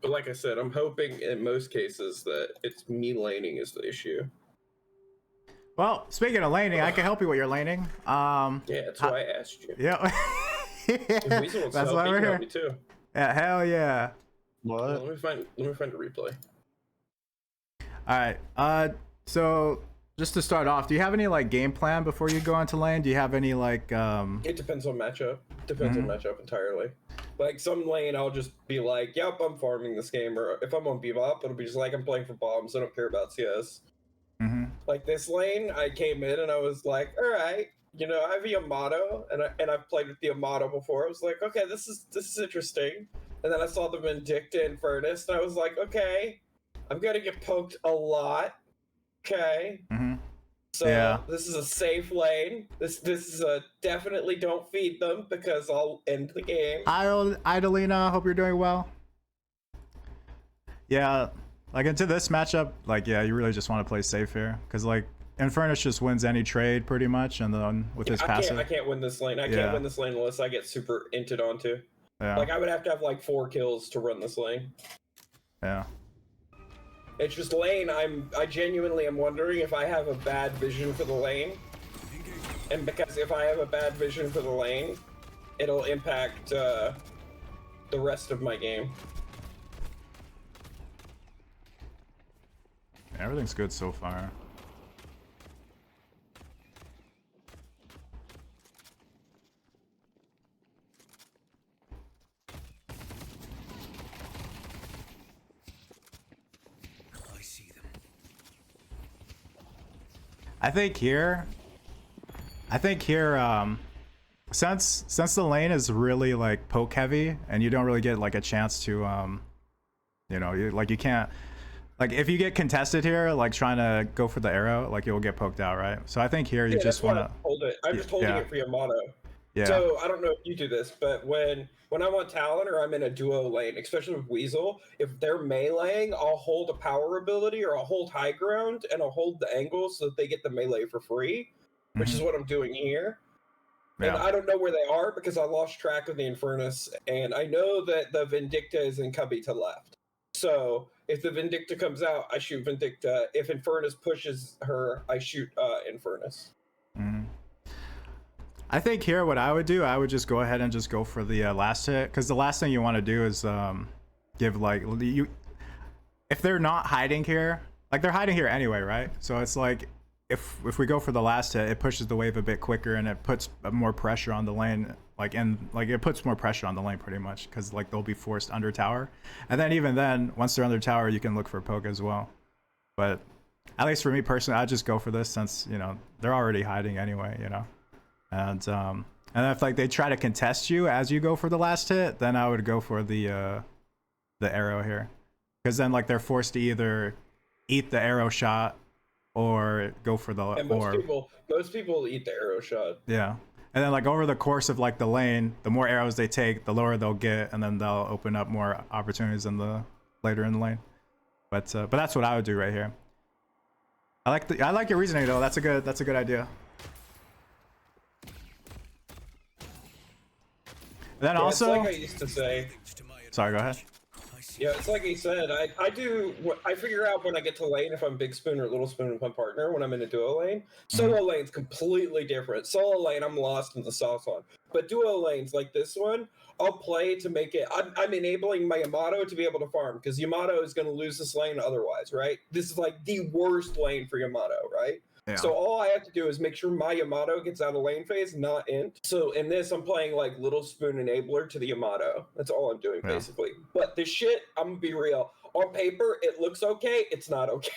But like I said, I'm hoping in most cases that it's me laning is the issue. Well, speaking of laning, I can help you with your laning. Yeah, that's why I asked you. Yeah. If Weasel wants to That's help, why he we're can help here. me too. Yeah, hell yeah. Well, What? let me find a replay. All right. So just to start off, do you have any like game plan before you go into lane? Do you have any like It depends on matchup. Depends on matchup entirely. Like some lane, I'll just be like, "Yep, I'm farming this game." Or if I'm on Bebop, it'll be just like I'm playing for bombs. I don't care about CS. Like this lane, I came in and I was like, "All right, you know, I have a Yamato, and I've played with the Yamato before." I was like, "Okay, this is interesting." And then I saw the Vindicta and Furnace, and I was like, "Okay, I'm gonna get poked a lot." Okay. So Yeah. this is a safe lane. This is a definitely don't feed them because I'll end the game. Hi, Idolina. Hope you're doing well. Yeah, like into this matchup, like yeah, you really just want to play safe here because like Infernus just wins any trade pretty much, and then with his passive, I can't win this lane. I can't win this lane unless I get super inted onto. Yeah. Like I would have to have like 4 kills to run this lane. Yeah. It's just lane. I genuinely am wondering if I have a bad vision for the lane, and because if I have a bad vision for the lane, it'll impact the rest of my game. Everything's good so far. I see them. I think here, since the lane is really like poke heavy and you don't really get like a chance to you know, you can't, like if you get contested here like trying to go for the arrow, like you'll get poked out, right? So I think here you just want to hold it. I'm just holding it for Yamato. Yeah. So I don't know if you do this, but when I'm on Talon or I'm in a duo lane, especially with Weasel, if they're meleeing, I'll hold a power ability or I'll hold high ground and I'll hold the angle so that they get the melee for free, which is what I'm doing here. And I don't know where they are because I lost track of the Infernus, and I know that the Vindicta is in cubby to left. So if the Vindicta comes out, I shoot Vindicta. If Infernus pushes her, I shoot Infernus. I think here what I would do, I would just go ahead and just go for the last hit, because the last thing you want to do is give like you, if they're not hiding here, like they're hiding here anyway, right? So it's like if we go for the last hit, it pushes the wave a bit quicker and it puts more pressure on the lane, like it puts more pressure on the lane pretty much, because like they'll be forced under tower, and then even then once they're under tower you can look for poke as well. But at least for me personally, I just go for this since, you know, they're already hiding anyway, you know. And if like they try to contest you as you go for the last hit, then I would go for the arrow here, because then like they're forced to either eat the arrow shot or go for the most people eat the arrow shot. Yeah, and then like over the course of like the lane, the more arrows they take, the lower they'll get, and then they'll open up more opportunities in the later in the lane. But that's what I would do right here. I like your reasoning though. That's a good idea. And then also, it's like I used to say. Sorry, go ahead. Yeah, it's like he said. I figure out when I get to lane if I'm big spoon or little spoon with my partner when I'm in a duo lane. Solo lane's completely different. Solo lane, I'm lost in the sauce on. But duo lanes like this one, I'll play to make it. I'm enabling my Yamato to be able to farm because Yamato is going to lose this lane otherwise, right? This is like the worst lane for Yamato, right? Yeah. So all I have to do is make sure my Yamato gets out of lane phase, not int. So in this, I'm playing like little spoon enabler to the Yamato. That's all I'm doing basically. But this shit, I'm gonna be real. On paper, it looks okay. It's not okay.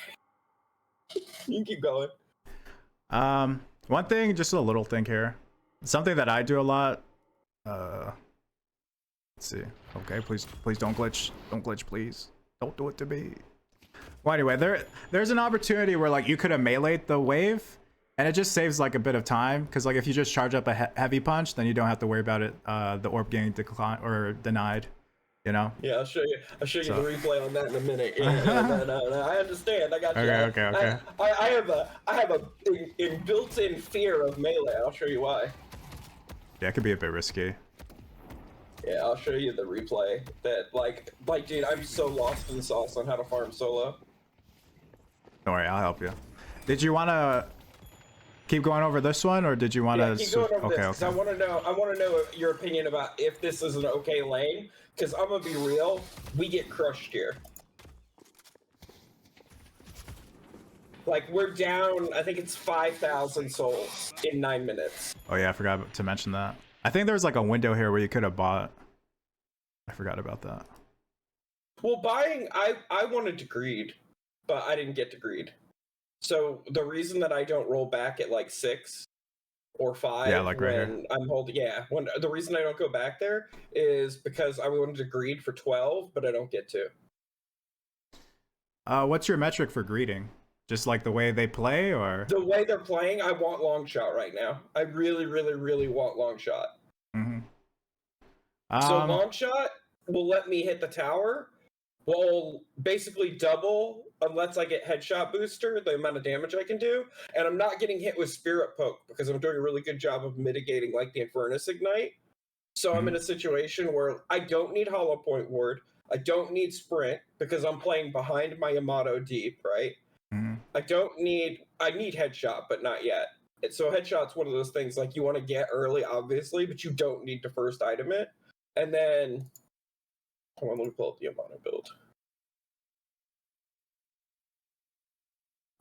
You can keep going. One thing, just a little thing here. Something that I do a lot. Let's see. Okay, please don't glitch. Don't glitch, please. Don't do it to me. Well, anyway, there's an opportunity where like you could have meleeed the wave, and it just saves like a bit of time, because like if you just charge up a heavy punch, then you don't have to worry about it, the orb getting declined or denied, you know. Yeah, I'll show you the replay on that in a minute. Yeah, no, I understand. I got you. Okay. I have a built-in fear of melee. I'll show you why. Yeah, it could be a bit risky. Yeah, I'll show you the replay. That like, dude, I'm so lost in the sauce on how to farm solo. Don't worry, I'll help you. Did you want to keep going over this one, or did you want to? Yeah, keep going over okay, this because okay. I want to know. I want to know your opinion about if this is an okay lane. Because I'm gonna be real, we get crushed here. Like we're down. I think it's 5,000 souls in 9 minutes. Oh yeah, I forgot to mention that. I think there's like a window here where you could have bought. I forgot about that. Well, buying, I wanted to greed, but I didn't get to greed. So the reason that I don't roll back at like 6 or 5 Yeah, like right when here. I'm holding, when the reason I don't go back there is because I wanted to greed for 12, but I don't get to. What's your metric for greeting? Just like the way they play, or the way they're playing? I want long shot right now. I really, really, really want long shot. So long shot will let me hit the tower. Will basically double, unless I get headshot booster, the amount of damage I can do. And I'm not getting hit with spirit poke because I'm doing a really good job of mitigating like the Infernus Ignite. So I'm in a situation where I don't need Hollow Point Ward. I don't need sprint because I'm playing behind my Yamato deep, right? I need headshot, but not yet. So headshot's one of those things like you want to get early, obviously, but you don't need to first item it. And then, hold on, let me pull up the Yamato build.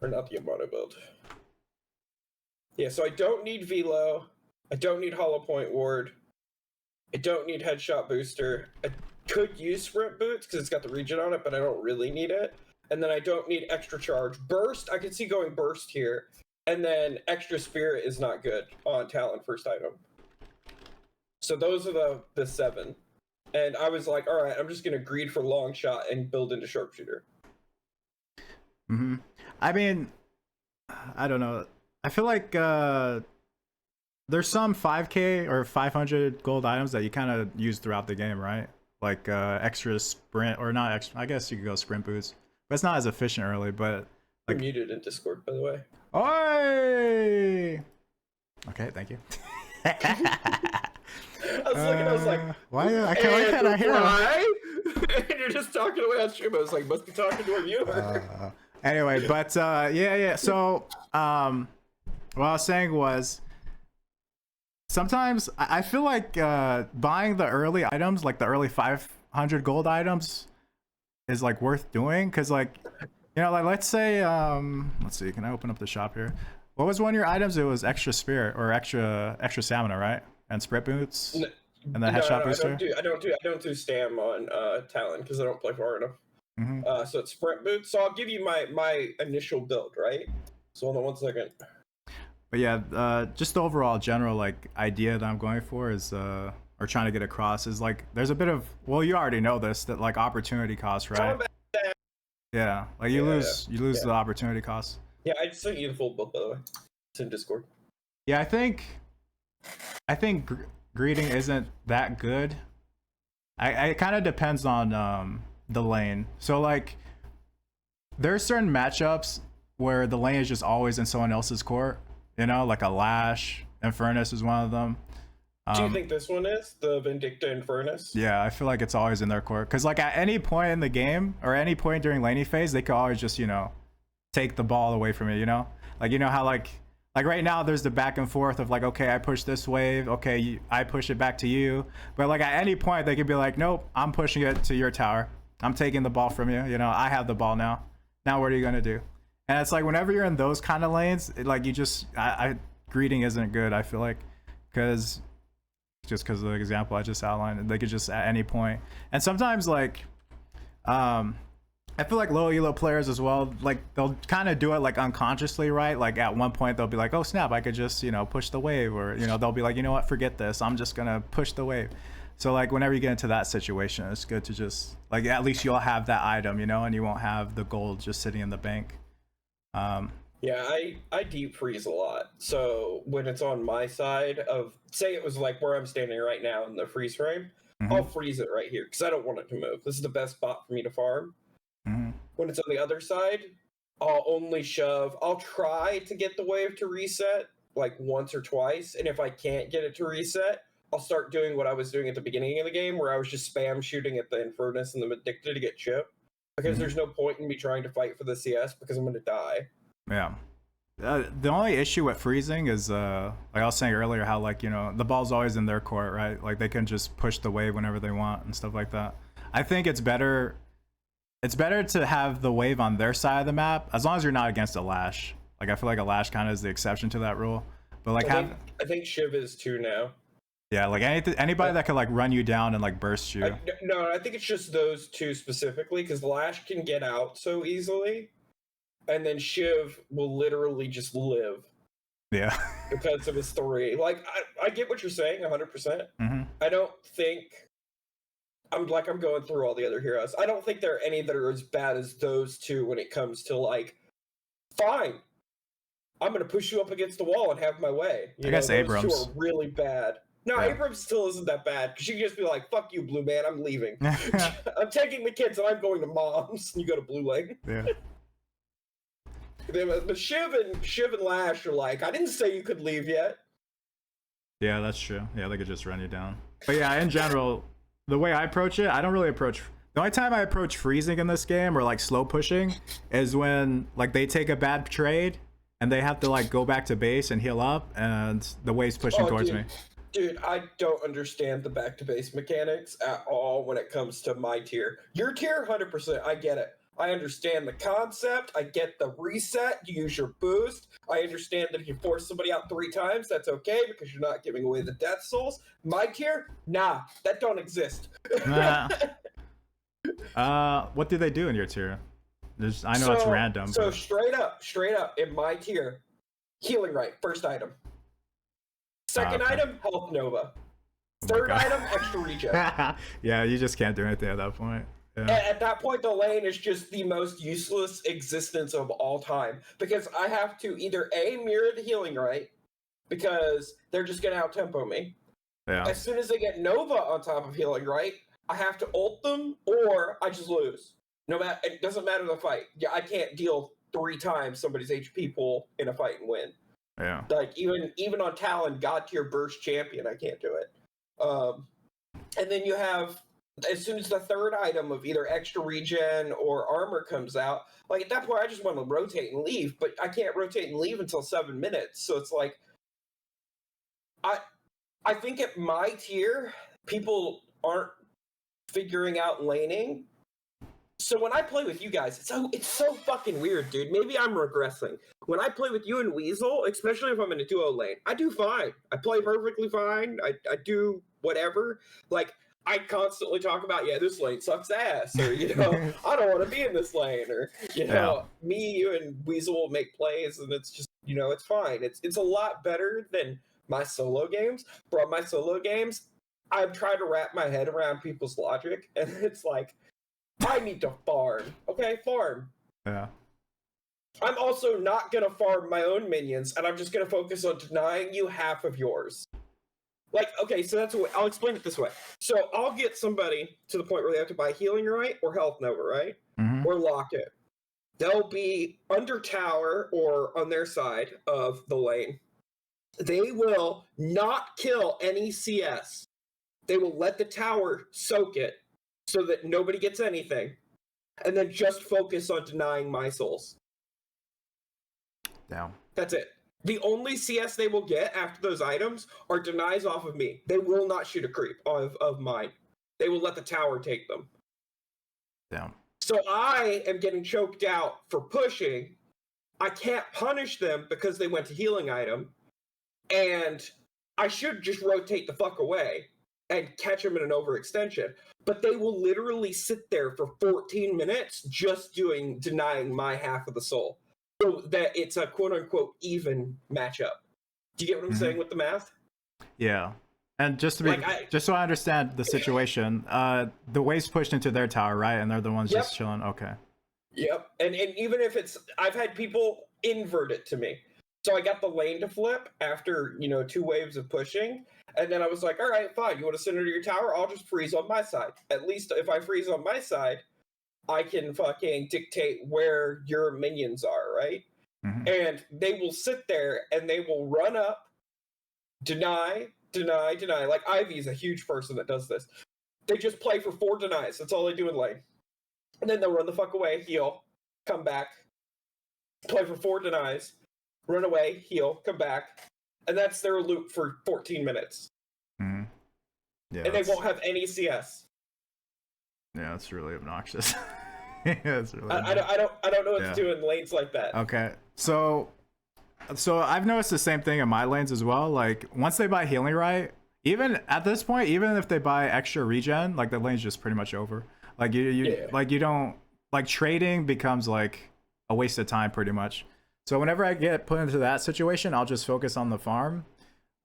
Or not the Yamato build. Yeah, so I don't need Velo. I don't need Hollow Point Ward. I don't need Headshot Booster. I could use Sprint Boots because it's got the regen on it, but I don't really need it. And then I don't need Extra Charge. Burst, I could see going Burst here. And then Extra Spirit is not good on Talon first item. So those are the 7. And I was like, all right, I'm just going to greed for long shot and build into sharpshooter. I mean, I don't know. I feel like there's some 5k or 500 gold items that you kind of use throughout the game, right? Like extra sprint, or not extra. I guess you could go sprint boots, but it's not as efficient early. But like, I'm muted in Discord, by the way. Oi! Okay, thank you. I was looking, I was like, why? I can't hear him. And you're just talking away on stream. I was like, must be talking to a viewer. Anyway, but yeah. So, what I was saying was, sometimes I feel like buying the early items, like the early 500 gold items, is like worth doing, because like, you know, like let's say, let's see, can I open up the shop here? What was one of your items? It was extra spirit or extra stamina, right? And sprint boots, and the headshot booster. I don't do stam on Talon because I don't play far enough. So it's sprint boots. So I'll give you my initial build, right? So hold on 1 second. But yeah, just the overall general like idea that I'm going for is or trying to get across is like there's a bit of, well, you already know this, that like opportunity cost, right? Yeah, like you lose the opportunity cost. Yeah, I just sent you the full build, by the way. It's in Discord. Yeah, I think greeting isn't that good. It kind of depends on the lane. So like there's certain matchups where the lane is just always in someone else's court, you know, like a Lash. Infernus is one of them. Do you think this one is the Vindicta Infernus? Yeah, I feel like it's always in their court, because like at any point in the game or any point during laning phase, they could always just, you know, take the ball away from you, you know? Like, you know how like right now there's the back and forth of like, okay, I push this wave, okay, I push it back to you. But like at any point they could be like, nope, I'm pushing it to your tower. I'm taking the ball from you. You know, I have the ball now. Now what are you going to do? And it's like whenever you're in those kind of lanes, like you just, greeting isn't good, I feel like, because of the example I just outlined, they could just at any point. And sometimes like, I feel like low elo players as well, like they'll kind of do it like unconsciously, right? Like at one point they'll be like, oh snap, I could just, you know, push the wave, or, you know, they'll be like, you know what, forget this, I'm just gonna push the wave. So like whenever you get into that situation, it's good to just like, at least you'll have that item, you know, and you won't have the gold just sitting in the bank. Yeah, I deep freeze a lot. So when it's on my side of, say it was like where I'm standing right now in the freeze frame, I'll freeze it right here because I don't want it to move. This is the best spot for me to farm. When it's on the other side, I'll only shove. I'll try to get the wave to reset like once or twice, and if I can't get it to reset, I'll start doing what I was doing at the beginning of the game, where I was just spam shooting at the Infernus and the Addicted to get chip, because there's no point in me trying to fight for the CS because I'm going to die. Yeah. The only issue with freezing is, like I was saying earlier, how, like, you know, the ball's always in their court, right? Like, they can just push the wave whenever they want and stuff like that. I think it's better to have the wave on their side of the map, as long as you're not against a Lash. Like, I feel like a Lash kind of is the exception to that rule. But, like, I think Shiv is too now. Yeah, like anybody that could, like, run you down and, like, burst you. No, I think it's just those two specifically, because Lash can get out so easily, and then Shiv will literally just live. Yeah. Because of his 3. Like, I get what you're saying 100%. I don't think... I'm going through all the other heroes. I don't think there are any that are as bad as those two when it comes to, like, fine, I'm going to push you up against the wall and have my way. I guess Abrams. Those two are really bad. No, Yeah. Abrams still isn't that bad, because you can just be like, fuck you, Blue Man, I'm leaving. I'm taking the kids and I'm going to Mom's, and you go to Blue Lane. Yeah. The Shiv and Lash are like, I didn't say you could leave yet. Yeah, that's true. Yeah, they could just run you down. But yeah, in general, the way I approach it, I don't really approach... The only time I approach freezing in this game, or, like, slow pushing, is when, like, they take a bad trade and they have to, like, go back to base and heal up, and the wave's pushing towards me. Dude, I don't understand the back to base mechanics at all when it comes to my tier. Your tier, 100%, I get it. I understand the concept. I get the reset. You use your boost. I understand that if you force somebody out 3 times, that's okay because you're not giving away the death souls. My tier, nah, that don't exist. What do they do in your tier? I know it's random. So but... straight up, in my tier, healing right, first item. Second item, health nova. Third item, extra regen. Yeah, you just can't do anything at that point. Yeah. At that point, the lane is just the most useless existence of all time, because I have to either A, mirror the healing right, because they're just going to out-tempo me. Yeah. As soon as they get Nova on top of healing right, I have to ult them, or I just lose. It doesn't matter the fight. Yeah, I can't deal 3 times somebody's HP pool in a fight and win. Yeah. Like, even on Talon, God tier burst champion, I can't do it. And then you have... As soon as the third item of either extra regen or armor comes out, like, at that point, I just want to rotate and leave, but I can't rotate and leave until 7 minutes. So it's like, I think at my tier, people aren't figuring out laning. So when I play with you guys, it's so fucking weird, dude. Maybe I'm regressing. When I play with you and Weasel, especially if I'm in a duo lane, I do fine. I play perfectly fine. I do whatever. Like, I constantly talk about, yeah, this lane sucks ass, or, you know, I don't want to be in this lane, or, you know, me, you, and Weasel will make plays, and it's just, you know, it's fine. It's a lot better than my solo games. Bro, my solo games, I've tried to wrap my head around people's logic, and it's like, I need to farm. Okay, farm. Yeah. I'm also not going to farm my own minions, and I'm just going to focus on denying you half of yours. Like, okay, so that's what I'll explain it this way. So I'll get somebody to the point where they have to buy healing right or health nova, right? Mm-hmm. Or lock it. They'll be under tower or on their side of the lane. They will not kill any CS. They will let the tower soak it so that nobody gets anything, and then just focus on denying my souls. Down. That's it. The only CS they will get after those items are denies off of me. They will not shoot a creep of mine. They will let the tower take them. Down. So I am getting choked out for pushing. I can't punish them because they went to healing item. And I should just rotate the fuck away and catch them in an overextension. But they will literally sit there for 14 minutes just denying my half of the soul. So that it's a quote-unquote even matchup. Do you get what I'm saying with the math? Yeah. And just to be, just so I understand the situation, the wave's pushed into their tower, right? And they're the ones just chilling? Okay. Yep. And even if it's... I've had people invert it to me. So I got the lane to flip after, 2 waves of pushing. And then I was like, all right, fine. You want to send her to your tower? I'll just freeze on my side. At least if I freeze on my side, I can fucking dictate where your minions are, right? Mm-hmm. And they will sit there and they will run up, deny, deny, deny. Like Ivy's a huge person that does this. They just play for 4 denies. That's all they do in lane. And then they'll run the fuck away, heal, come back, play for 4 denies, run away, heal, come back. And that's their loop for 14 minutes. Mm-hmm. Yeah, and they won't have any CS. Yeah, it's really obnoxious. Yeah, it's really I don't know what to do in lanes like that. Okay, so I've noticed the same thing in my lanes as well. Like once they buy healing right, even at this point, even if they buy extra regen, like the lane's just pretty much over. Like you don't like trading becomes like a waste of time pretty much. So whenever I get put into that situation, I'll just focus on the farm.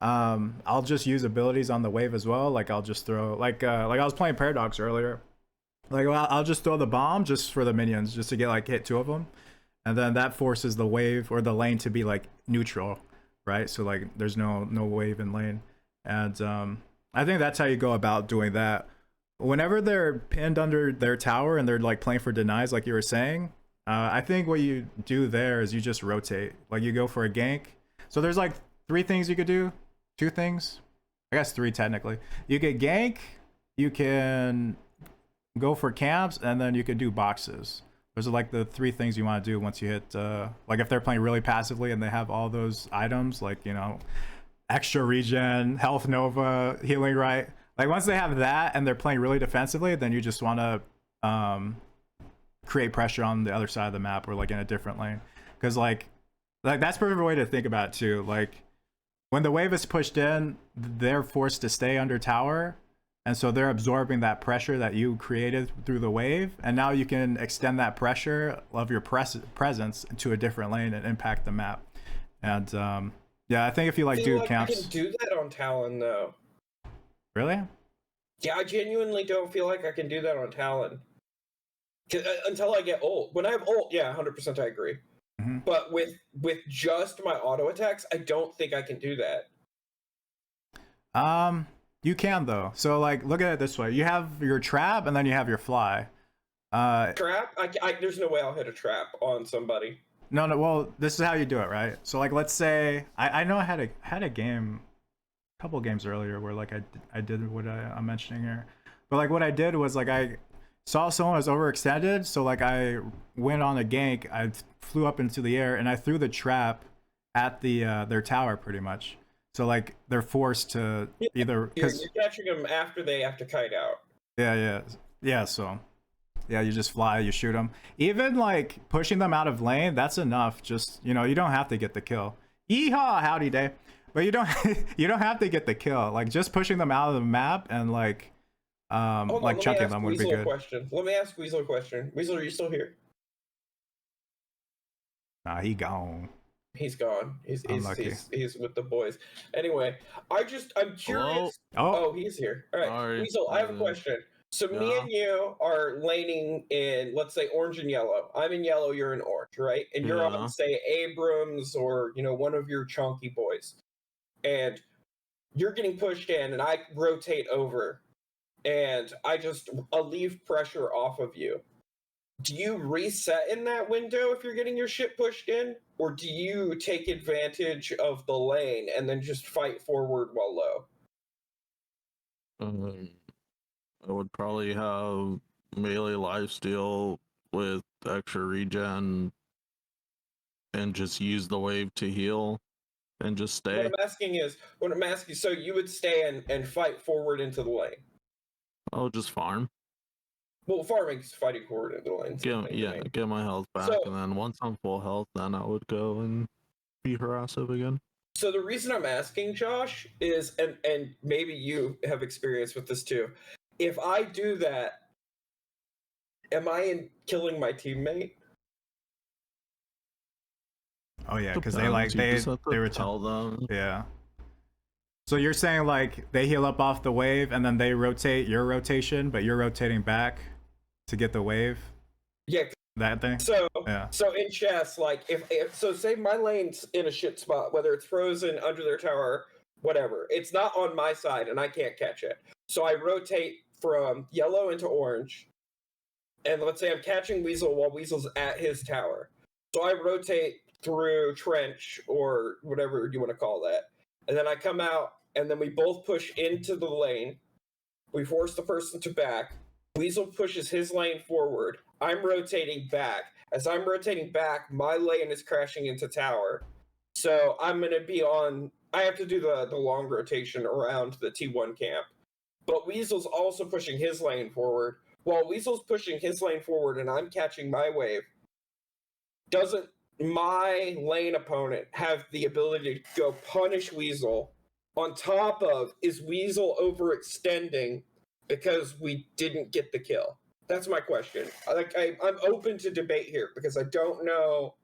I'll just use abilities on the wave as well. Like I'll just throw like I was playing Paradox earlier. Like I'll just throw the bomb just for the minions, just to get like hit 2 of them, and then that forces the wave or the lane to be like neutral, right? So like there's no wave in lane, and I think that's how you go about doing that. Whenever they're pinned under their tower and they're like playing for denies, like you were saying, I think what you do there is you just rotate. Like you go for a gank. So there's like 3 things you could do. 2 things, I guess 3 technically. You could gank, you can go for camps, and then you could do boxes. Those are like the 3 things you want to do once you hit like if they're playing really passively and they have all those items, like, you know, extra regen, health nova, healing right. Like once they have that and they're playing really defensively, then you just want to create pressure on the other side of the map or like in a different lane, because like that's a perfect way to think about it too. Like when the wave is pushed in, they're forced to stay under tower, and so they're absorbing that pressure that you created through the wave, and now you can extend that pressure of your presence to a different lane and impact the map. And yeah, I think if you like do camps, I can do that on Talon though. Really? Yeah, I genuinely don't feel like I can do that on Talon until I get ult. When I have ult, yeah, 100% I agree. Mm-hmm. But with just my auto attacks, I don't think I can do that. You can though. So like, look at it this way: you have your trap, and then you have your fly. Trap? There's no way I'll hit a trap on somebody. No. Well, this is how you do it, right? So like, let's say I know I had a game, a couple games earlier where like I did what I'm mentioning here, but like what I did was like I saw someone was overextended, so like I went on a gank, I flew up into the air and I threw the trap at their tower pretty much. So like they're forced to either because you're catching them after they have to kite out. Yeah. So yeah, you just fly, you shoot them. Even like pushing them out of lane, that's enough. Just, you know, you don't have to get the kill. Yeehaw, howdy day. But you don't have to get the kill. Like just pushing them out of the map and like chunking them would be good. Let me ask Weasel a question. Weasel, are you still here? Nah, he gone. He's gone. He's with the boys. Anyway, I'm curious. Oh, he's here. All right, Sorry. Weasel, I have a question. So me and you are laning in, let's say, orange and yellow. I'm in yellow, you're in orange, right? And you're on, say, Abrams or, you know, one of your chunky boys. And you're getting pushed in, and I rotate over, and I'll leave pressure off of you. Do you reset in that window if you're getting your shit pushed in? Or do you take advantage of the lane and then just fight forward while low? I would probably have melee lifesteal with extra regen and just use the wave to heal and just stay. What I'm asking, so you would stay and fight forward into the lane? I'll just farm. Well, farming is fighting forward into the lane. Get my health back, and then once I'm full health, then I would go and be harassive again. So the reason I'm asking, Josh, is, and maybe you have experience with this too, if I do that, am I killing my teammate? Oh yeah, because they were tell them. Yeah. So you're saying like they heal up off the wave and then they rotate your rotation, but you're rotating back to get the wave? Yeah. That thing? So yeah. So in chess, like if say my lane's in a shit spot, whether it's frozen under their tower, whatever, it's not on my side and I can't catch it. So I rotate from yellow into orange, and let's say I'm catching Weasel while Weasel's at his tower. So I rotate through trench or whatever you want to call that, and then I come out and then we both push into the lane. We force the person to back. Weasel pushes his lane forward. I'm rotating back. As I'm rotating back, my lane is crashing into tower. So I'm going to be on... I have to do the long rotation around the T1 camp. But Weasel's also pushing his lane forward. While Weasel's pushing his lane forward and I'm catching my wave, doesn't my lane opponent have the ability to go punish Weasel? On top of, is Weasel overextending because we didn't get the kill? That's my question. I'm open to debate here because I don't know.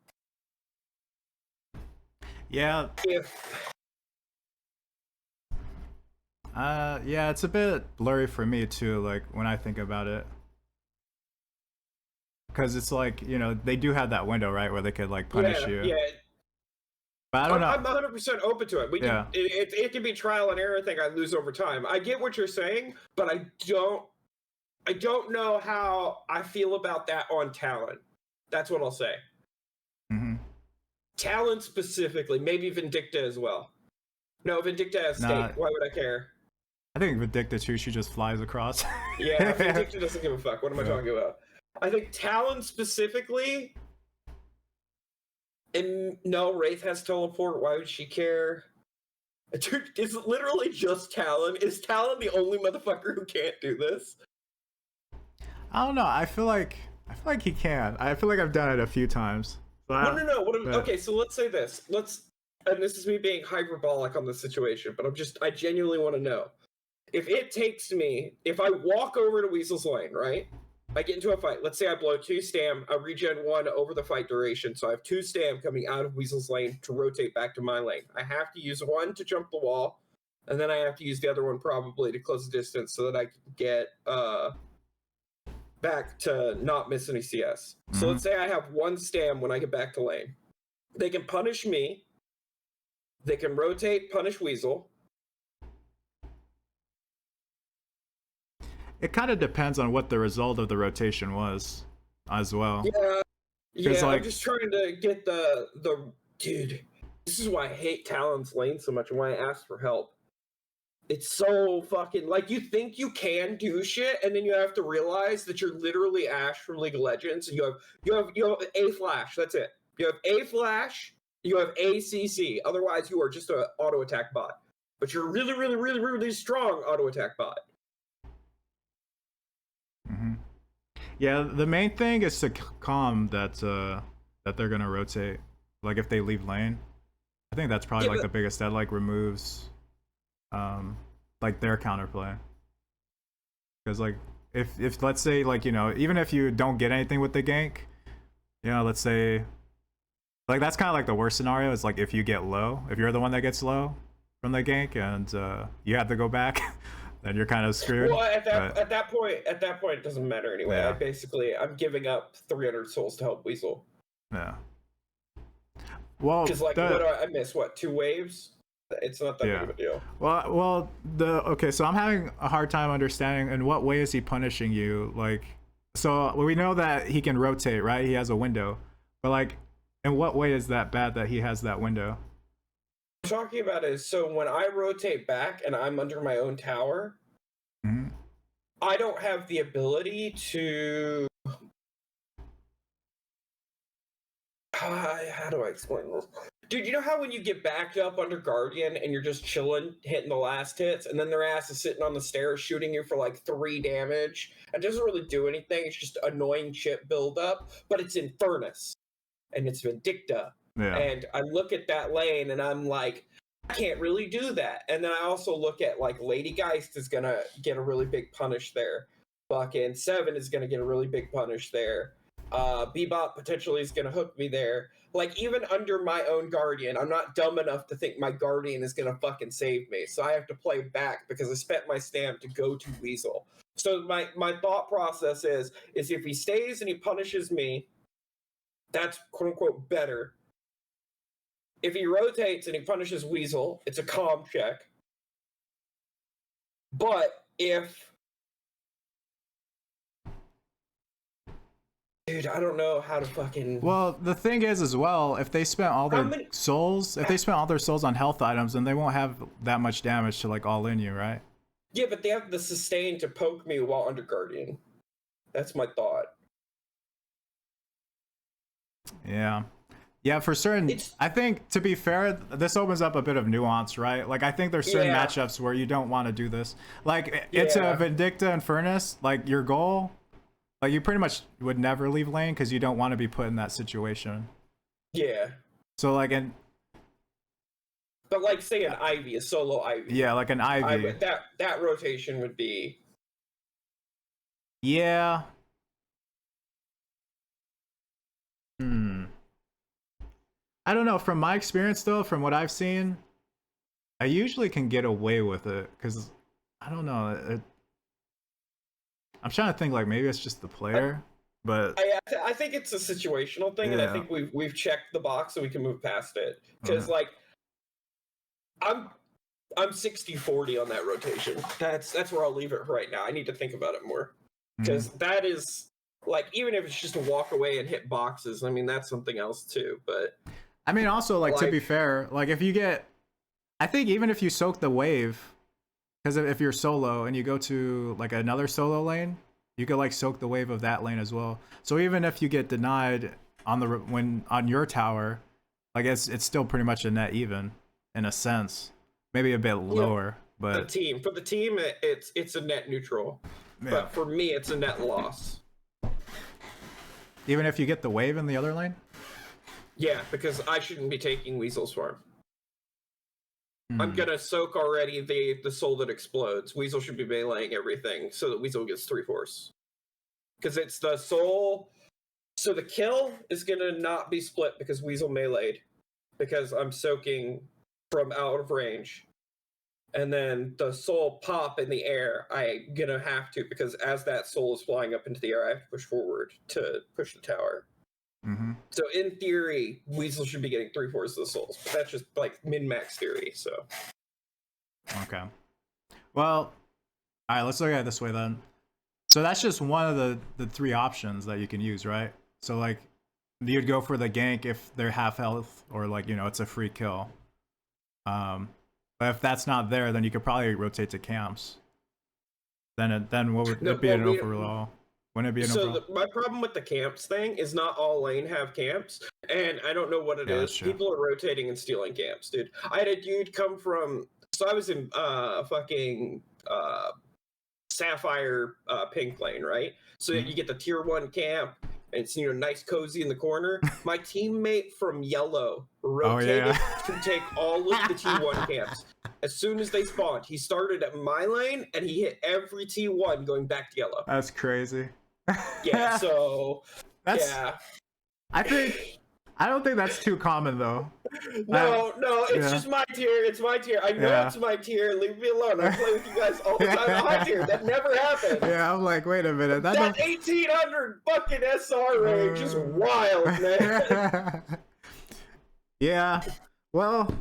Yeah. Yeah, it's a bit blurry for me too, like when I think about it. Because it's like, you know, they do have that window, right, where they could like punish you. Yeah. But I don't know. I'm 100% open to it. Yeah. It can be trial and error. I think I lose over time. I get what you're saying, but I don't know how I feel about that on Talon. That's what I'll say. Mm-hmm. Talon specifically, maybe Vindicta as well. No, Vindicta has stake. Why would I care? I think Vindicta too, she just flies across. Yeah, Vindicta doesn't give a fuck. What am I talking about? I think Talon specifically... And no, Wraith has teleport. Why would she care? Dude, is it literally just Talon? Is Talon the only motherfucker who can't do this? I don't know. I feel like he can. I feel like I've done it a few times. No. Okay, so let's say this. And this is me being hyperbolic on the situation, but I genuinely want to know. If it takes me, if I walk over to Weasel's lane, right? I get into a fight. Let's say I blow 2 stam, I regen 1 over the fight duration. So I have 2 stam coming out of Weasel's lane to rotate back to my lane. I have to use 1 to jump the wall, and then I have to use the other one probably to close the distance so that I can get back to not miss any CS. So let's say I have 1 stam when I get back to lane. They can punish me. They can rotate, punish Weasel. It kind of depends on what the result of the rotation was, as well. Yeah. Like, I'm just trying to get the dude. This is why I hate Talon's lane so much, and why I asked for help. It's so fucking like you think you can do shit, and then you have to realize that you're literally Ashe from League of Legends, and you have A flash. That's it. You have A flash. You have ACC. Otherwise, you are just an auto attack bot. But you're really, really, really, really strong auto attack bot. Yeah, the main thing is to calm that they're gonna rotate. Like if they leave lane, I think that's probably like the biggest. That like removes, like their counterplay. Because like if let's say like, you know, even if you don't get anything with the gank, you know, let's say like that's kind of like the worst scenario is like if you get low, if you're the one that gets low from the gank and you have to go back. Then you're kind of screwed. Well, at that point, it doesn't matter anyway. Yeah. I'm giving up 300 souls to help Weasel. Yeah. Well, because like, what do I miss? What, 2 waves? It's not that big of a deal. Okay, so I'm having a hard time understanding in what way is he punishing you? Like, so we know that he can rotate, right? He has a window, but like, in what way is that bad that he has that window? What I'm talking about is, so when I rotate back and I'm under my own tower, I don't have the ability to... How do I explain this? Dude, you know how when you get backed up under Guardian and you're just chilling, hitting the last hits, and then their ass is sitting on the stairs shooting you for like 3 damage? It doesn't really do anything, it's just annoying chip buildup, but it's in Furnace, and it's Vindicta. Yeah. And I look at that lane and I'm like, I can't really do that. And then I also look at like Lady Geist is gonna get a really big punish there. Fucking Seven is gonna get a really big punish there. Bebop potentially is gonna hook me there. Like even under my own Guardian, I'm not dumb enough to think my Guardian is gonna fucking save me. So I have to play back because I spent my stamp to go to Weasel. So my thought process is if he stays and he punishes me, that's quote unquote better. If he rotates and he punishes Weasel, it's a calm check. But if Dude, I don't know how to fucking. Well, the thing is as well, if they spent all their souls, if they spent all their souls on health items, then they won't have that much damage to like all in you, right? Yeah, but they have the sustain to poke me while under guardian. That's my thought. Yeah. Yeah, for certain, I think, to be fair, this opens up a bit of nuance, right? Like, I think there's certain matchups where you don't want to do this. Like, it's a Vindicta and Furnace, like, your goal, like, you pretty much would never leave lane because you don't want to be put in that situation. Yeah. So, like, But, like, say an Ivy, a solo Ivy. Yeah, like an Ivy. That rotation would be... Yeah. I don't know, from my experience though, from what I've seen, I usually can get away with it because I don't know. I'm trying to think, like, maybe it's just the player, but I think it's a situational thing, and I think we've checked the box so we can move past it. Because like I'm 60-40 on that rotation. That's where I'll leave it right now. I need to think about it more because that is like, even if it's just to walk away and hit boxes, I mean that's something else too. But I mean, also, like, to be fair, like, if you get, I think even if you soak the wave, because if you're solo and you go to, like, another solo lane, you could, like, soak the wave of that lane as well. So even if you get denied on your tower, like, it's still pretty much a net even, in a sense. Maybe a bit lower, but... For the team, it's a net neutral. Yeah. But for me, it's a net loss. Even if you get the wave in the other lane? Yeah, because I shouldn't be taking Weasel's farm. I'm gonna soak already the soul that explodes. Weasel should be meleeing everything so that Weasel gets 3/4. Because it's the soul. So the kill is gonna not be split because Weasel meleeed. Because I'm soaking from out of range. And then the soul pop in the air, I'm gonna have to, because as that soul is flying up into the air, I have to push forward to push the tower. So in theory, Weasel should be getting 3/4 of the souls, but that's just like min-max theory. So okay, well, all right, let's look at it this way then. So that's just one of the three options that you can use, right? So like, you'd go for the gank if they're half health, or like, you know, it's a free kill. But if that's not there, then you could probably rotate to camps. Then what would it be an overall? Wouldn't it be an overall? My problem with the camps thing is not all lane have camps, and I don't know what it is. People are rotating and stealing camps, dude. I had a dude come from, so I was in fucking Sapphire pink lane, right? So you get the tier 1 camp, and it's, you know, nice cozy in the corner. My teammate from yellow rotated to take all of the T1 camps. As soon as they spawned, he started at my lane, and he hit every T1 going back to yellow. That's crazy. Yeah, so I don't think that's too common though. No, it's just my tier. It's my tier. I know it's my tier. Leave me alone. I play with you guys all the time at high tier. That never happened. Yeah, I'm like, wait a minute. That 1800 fucking SR range is wild, man. Yeah, well,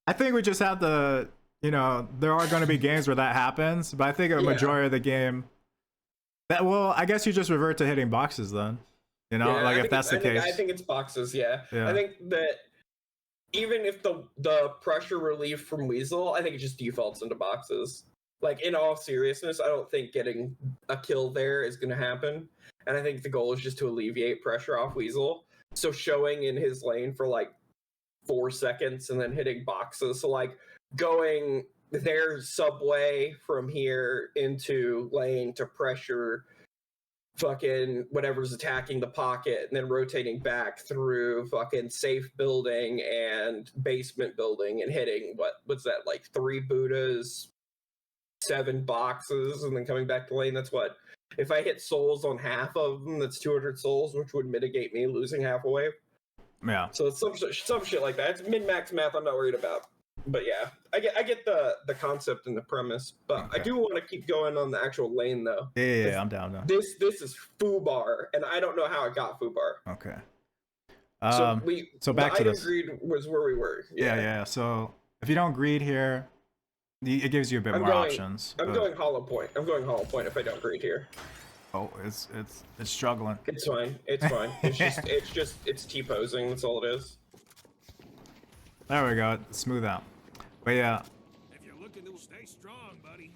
I think we just have to, you know, there are going to be games where that happens, but I think a majority of the game, I guess you just revert to hitting boxes then. You know, like if that's the case. I think it's boxes, yeah. I think that even if the pressure relief from Weasel, I think it just defaults into boxes. Like, in all seriousness, I don't think getting a kill there is going to happen. And I think the goal is just to alleviate pressure off Weasel. So showing in his lane for like 4 seconds and then hitting boxes. So like going their subway from here into lane to pressure fucking whatever's attacking the pocket, and then rotating back through fucking safe building and basement building and hitting what's that, like 3 Buddhas, 7 boxes, and then coming back to lane. That's what, if I hit souls on half of them, that's 200 souls, which would mitigate me losing half a wave. Yeah. So it's some shit like that. It's min-max math I'm not worried about. But yeah, I get the concept and the premise, but I do want to keep going on the actual lane though. Yeah, I'm down now. This is foobar, and I don't know how it got foobar. Okay. So back to this. Greed was where we were. Yeah. So if you don't greed here, it gives you a bit more options. I'm going hollow point. I'm going hollow point if I don't greed here. Oh, it's struggling. It's fine. It's fine. It's T-posing. That's all it is. There we go. Smooth out. But yeah. If you're looking to stay strong, buddy.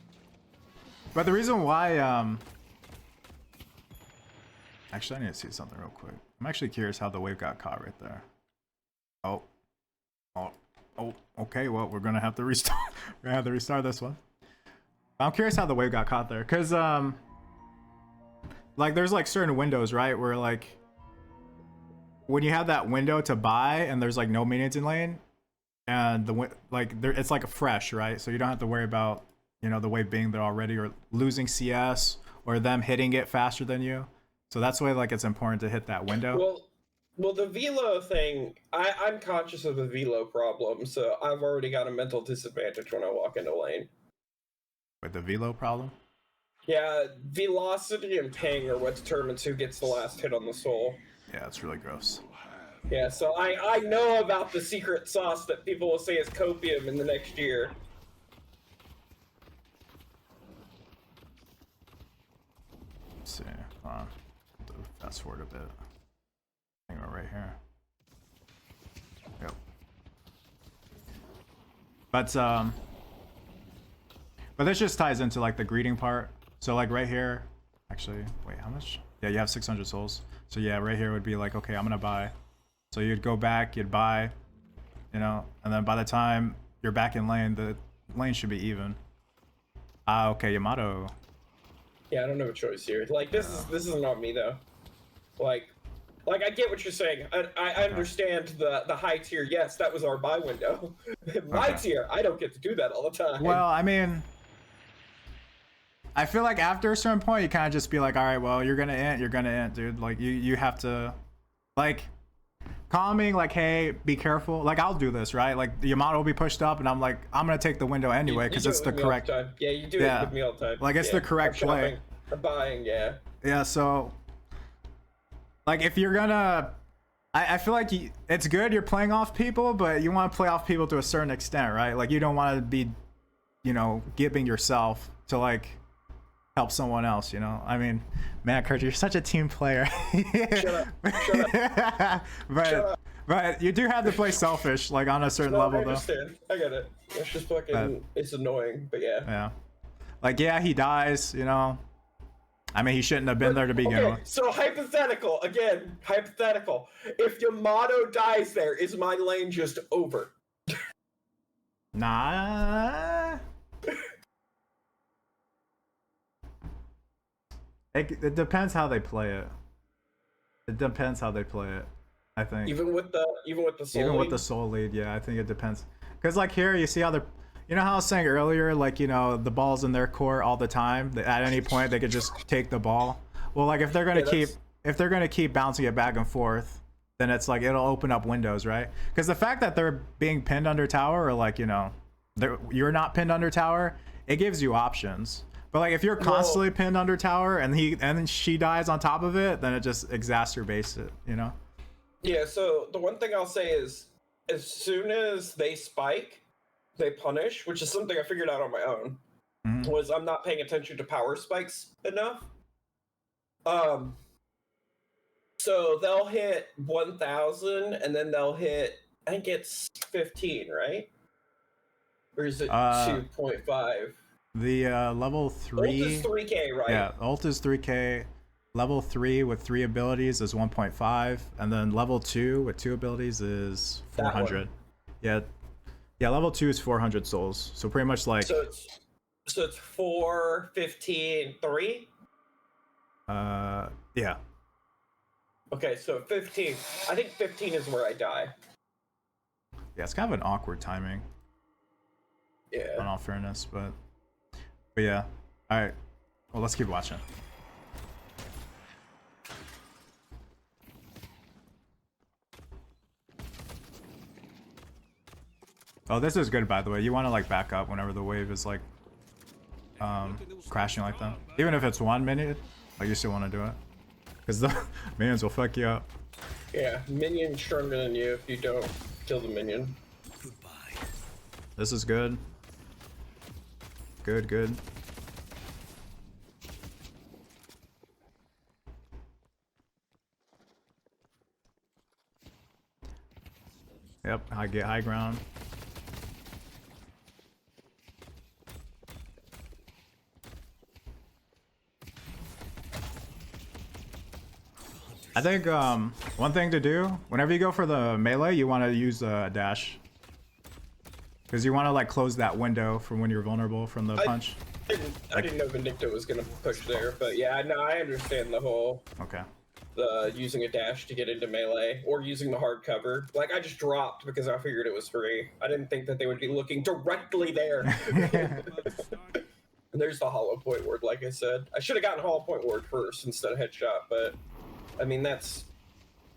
But the reason why, actually, I need to see something real quick. I'm actually curious how the wave got caught right there. Oh. Okay. Well, we're gonna have to restart. We're gonna have to restart this one. I'm curious how the wave got caught there, cause like there's like certain windows, right, where like when you have that window to buy and there's like no minions in lane, and it's like a fresh, right? So you don't have to worry about, you know, the wave being there already or losing CS or them hitting it faster than you. So that's why like it's important to hit that window. Well, the velo thing, I'm conscious of the velo problem, so I've already got a mental disadvantage when I walk into lane. With the velo problem? Yeah, velocity and ping are what determines who gets the last hit on the soul. Yeah, it's really gross. Yeah, so I know about the secret sauce that people will say is copium in the next year. Let's see. Hold on. Fast forward a bit. Hang on right here. Yep. But this just ties into like the greeting part. So like right here, actually, wait, how much? Yeah, you have 600 souls. So yeah, right here would be like, okay, I'm gonna buy. So you'd go back, you'd buy, you know, and then by the time you're back in lane, the lane should be even. Ah, okay, Yamato. Yeah, I don't have a choice here. Like this is not me though. Like I get what you're saying. I understand the high tier. Yes, that was our buy window. My tier, I don't get to do that all the time. Well, I mean, I feel like after a certain point, you kind of just be like, all right, well, you're gonna int, dude. Like you have to, like, calming, like, hey, be careful. Like I'll do this, right? Like the Yamato will be pushed up, and I'm like, I'm gonna take the window anyway because it's the correct. Yeah, you do it with me all the time. Like it's the correct play. I'm buying, yeah. Yeah, so like if you're gonna, I feel like it's good you're playing off people, but you want to play off people to a certain extent, right? Like you don't want to be, you know, giving yourself to like help someone else, you know? I mean, man, Kurt, you're such a team player. Shut up. But you do have to play selfish, like on a certain level, though. I understand. I get it. It's just fucking, it's annoying, but yeah. Yeah. Like, yeah, he dies, you know? I mean, he shouldn't have been there to begin with. So hypothetical, again, hypothetical. If Yamato dies there, is my lane just over? Nah. It depends how they play it. It depends how they play it, I think. Even with the soul lead? With the soul lead, yeah, I think it depends. Because like here, you see how they're, you know how I was saying earlier, like, you know, the ball's in their court all the time. At any point, they could just take the ball. Well, like if they're gonna keep bouncing it back and forth, then it's like it'll open up windows, right? Because the fact that they're being pinned under tower, or like, you know, you're not pinned under tower, it gives you options. But like if you're constantly pinned under tower and then she dies on top of it, then it just exacerbates it, you know? Yeah, so the one thing I'll say is as soon as they spike, they punish, which is something I figured out on my own. Was I'm not paying attention to power spikes enough. So they'll hit 1,000 and then they'll hit, I think it's 15, right? Or is it 2.5? The level 3 ult is 3k, right? Yeah, ult is 3k. Level 3 with 3 abilities is 1.5, and then level 2 with 2 abilities is 400. Yeah, level 2 is 400 souls. So pretty much like. So it's 4, 15, 3. Yeah. Okay, so 15. I think 15 is where I die. Yeah, it's kind of an awkward timing. Yeah. In all fairness, but yeah. All right. Well, let's keep watching. Oh, this is good, by the way. You want to like back up whenever the wave is like crashing like that. Even if it's 1 minute, like you still want to do it, because the minions will fuck you up. Yeah, minion stronger than you if you don't kill the minion. Goodbye. This is good. Good. Yep, I get high ground. I think one thing to do whenever you go for the melee, you want to use a dash, because you want to like close that window from when you're vulnerable from the punch. I didn't know Vindicta was gonna push there, but yeah, no, I understand the whole using a dash to get into melee or using the hard cover. Like I just dropped because I figured it was free. I didn't think that they would be looking directly there. And there's the hollow point ward, like I said. I should have gotten hollow point ward first instead of headshot, but I mean that's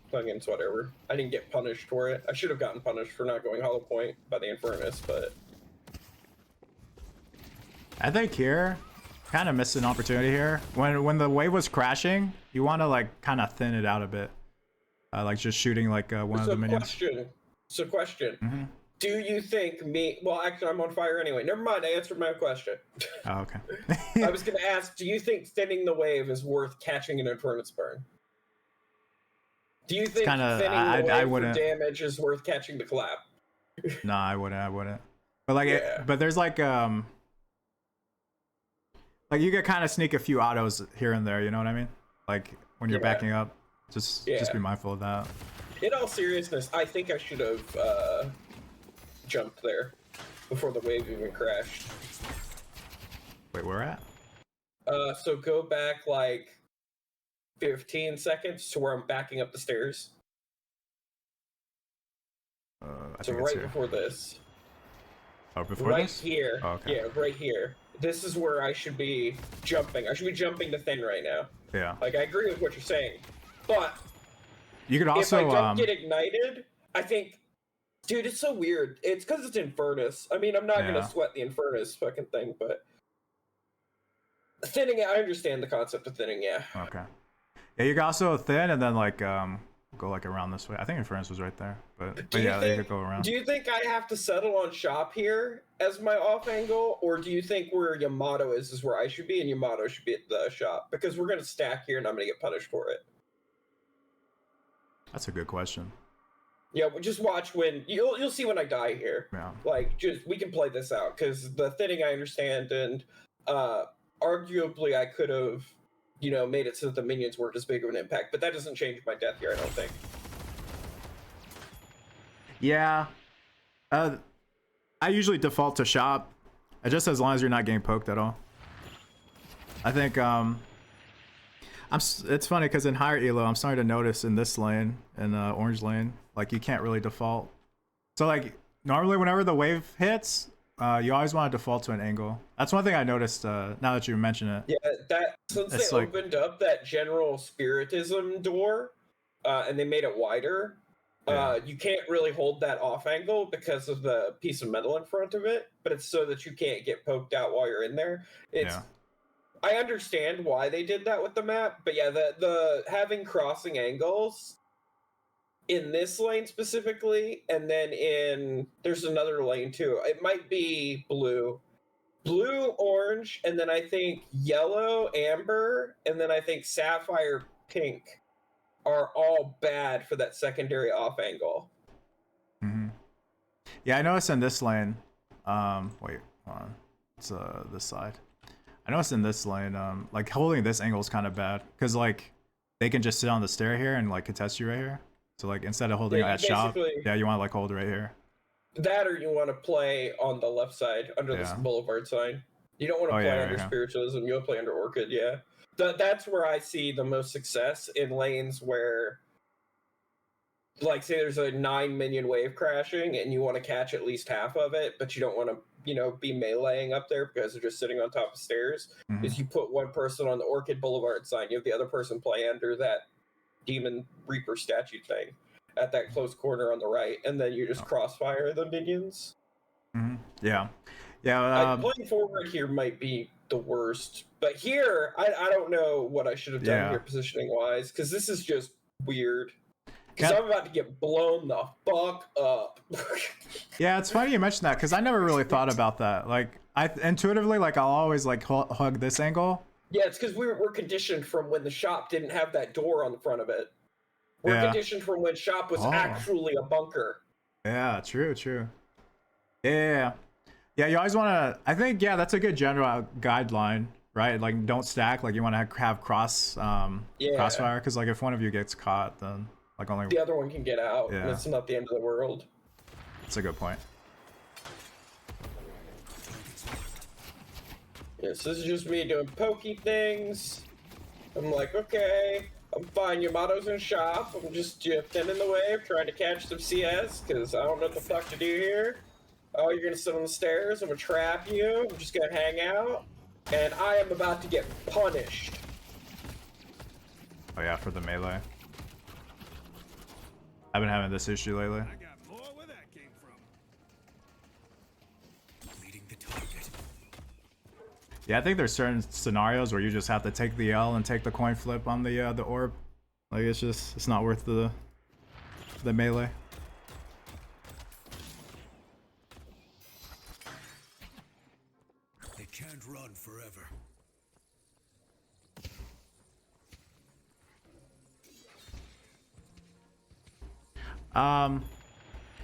fucking whatever. I didn't get punished for it. I should have gotten punished for not going hollow point by the Infernus, but I think here, kind of missed an opportunity here. When the wave was crashing, you want to like kind of thin it out a bit, like just shooting like one of the minions. Question. Do you think me? Well, actually, I'm on fire anyway. Never mind. I answered my question. Oh, okay. I was gonna ask, do you think thinning the wave is worth catching an Infernus burn? Do you think thinning the wave for damage is worth catching the clap? No, I wouldn't. But like, but there's like you could kind of sneak a few autos here and there, you know what I mean? Like when you're backing up, just be mindful of that. In all seriousness, I think I should have jumped there before the wave even crashed. Wait, where at? So go back like 15 seconds to where I'm backing up the stairs. So right before this. Oh, before this? Right here. Oh, okay. Yeah, right here. This is where I should be jumping. I should be jumping to thin right now. Yeah. Like, I agree with what you're saying. But you could also, if I don't get ignited, I think... Dude, it's so weird. It's because it's Infernus. I mean, I'm not going to sweat the Infernus fucking thing, but... Thinning, I understand the concept of thinning, yeah. Okay. Yeah, you can also thin and then, like, go, like, around this way. I think Infernus was right there. But yeah, you could go around. Do you think I have to settle on shop here as my off angle? Or do you think where Yamato is where I should be and Yamato should be at the shop? Because we're going to stack here and I'm going to get punished for it. That's a good question. Yeah, just watch when... You'll see when I die here. Yeah. Like, just... We can play this out. Because the thinning I understand and... arguably I could have... You know, made it so that the minions weren't as big of an impact. But that doesn't change my death here, I don't think. Yeah. I usually default to shop, just as long as you're not getting poked at all. I think it's funny because in higher elo, I'm starting to notice in this lane, in orange lane, like you can't really default. So like normally whenever the wave hits, you always want to default to an angle. That's one thing I noticed now that you mention it. Yeah, that since they opened up that general spiritism door, and they made it wider. You can't really hold that off angle because of the piece of metal in front of it, but it's so that you can't get poked out while you're in there. I understand why they did that with the map, but yeah, the having crossing angles in this lane specifically, and then there's another lane too. It might be blue, orange, and then I think yellow, amber, and then I think sapphire, pink. Are all bad for that secondary off angle. Mm-hmm. Yeah, I noticed in this lane. Wait, hold on. It's this side. I noticed in this lane, like holding this angle is kind of bad because like they can just sit on the stair here and like contest you right here. So like instead of holding at shop, you want to like hold right here. That or you want to play on the left side under this boulevard sign. You don't want to play under spiritualism. You want to play under orchid. Yeah. That's where I see the most success in lanes where, like, say there's a 9 minion wave crashing and you want to catch at least half of it, but you don't want to, you know, be meleeing up there because they're just sitting on top of stairs. Is you put one person on the Orchid Boulevard sign, you have the other person play under that Demon Reaper statue thing at that close corner on the right, and then you just crossfire the minions. Yeah. Playing forward here might be the worst, but here I don't know what I should have done here positioning wise, because this is just weird. Because I'm about to get blown the fuck up. Yeah, it's funny you mentioned that because I never really thought about that. Like I intuitively, like I'll always like hug this angle. Yeah, it's because we're conditioned from when the shop didn't have that door on the front of it. We're conditioned from when shop was actually a bunker. Yeah, true, true. Yeah. Yeah, you always want to, I think, yeah, that's a good general guideline, right? Like, don't stack, like, you want to have crossfire, because, like, if one of you gets caught, then, like, only... The other one can get out, Yeah. and it's not the end of the world. That's a good point. Yes, this is just me doing pokey things. I'm like, okay, I'm fine. Yamato's in shop. I'm just thinning the wave, trying to catch some CS, because I don't know what the fuck to do here. Oh, you're gonna sit on the stairs. I'm gonna trap you. I'm just gonna hang out. And I am about to get punished. Oh, yeah, for the melee. I've been having this issue lately. I got more where that came from. Leading the target. Yeah, I think there's certain scenarios where you just have to take the L and take the coin flip on the orb. Like, it's not worth the melee. They can't run forever.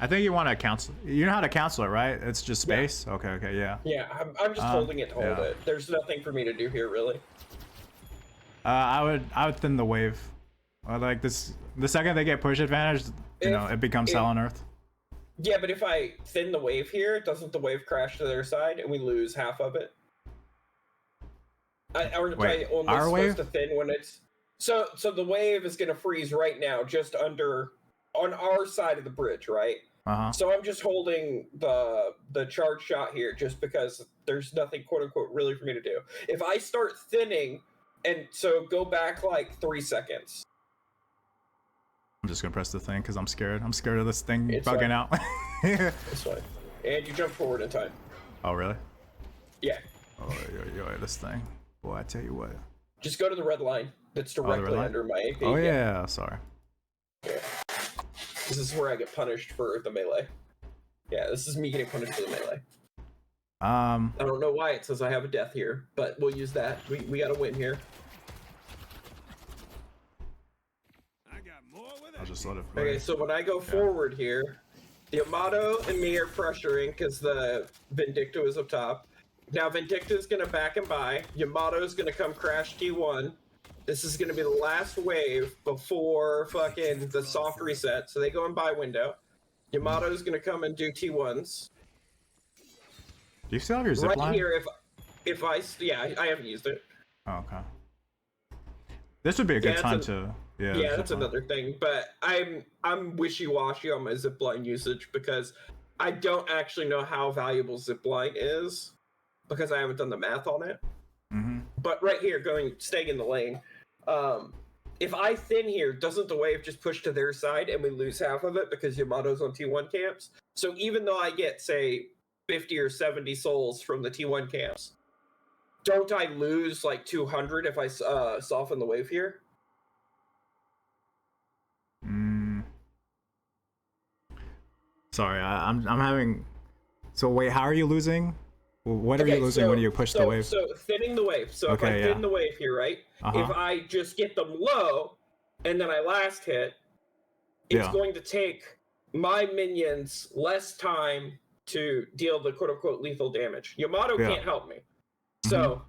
I think you want to cancel. You know how to cancel it, right? It's just space. Yeah. Okay, yeah. Yeah, I'm just holding it to hold it. There's nothing for me to do here, really. I would thin the wave. Like this, the second they get push advantage, you know, it becomes hell on earth. Yeah, but if I thin the wave here, doesn't the wave crash to their side and we lose half of it? I only supposed to thin when it's so the wave is gonna freeze right now, just under on our side of the bridge, right? So I'm just holding the charge shot here just because there's nothing quote unquote really for me to do. If I start thinning, and so go back like 3 seconds. I'm just gonna press the thing because I'm scared. I'm scared of this thing bugging out. It's fine. And you jump forward in time. Oh really? Yeah. Oh yo, this thing. Boy, I tell you what. Just go to the red line. That's directly under my AP. Oh yeah, sorry. Yeah. This is where I get punished for the melee. Yeah, this is me getting punished for the melee. I don't know why it says I have a death here, but we'll use that. We got to win here. I got more where that I'll just came let it. Okay, so when I go forward here, the Yamato and me are pressuring because the Vindicta is up top. Now Vindicta is gonna back and by. Yamato is gonna come crash T1. This is gonna be the last wave before fucking the soft reset. So they go in buy window. Yamato is gonna come and do T1s. Do you still have your zip line? Right here, if I haven't used it. Oh, okay. This would be a good time to. Yeah, that's another thing. But I'm wishy-washy on my zipline usage because I don't actually know how valuable zipline is because I haven't done the math on it. But right here, staying in the lane, if I thin here, doesn't the wave just push to their side and we lose half of it because Yamato's on T1 camps? So even though I get, say, 50 or 70 souls from the T1 camps, don't I lose like 200 if I soften the wave here? Sorry, I'm having. So wait, how are you losing? What are you losing when you push the wave? So thinning the wave. So if I thin the wave here, right? If I just get them low, and then I last hit, it's going to take my minions less time to deal the quote-unquote lethal damage. Yamato can't help me. So,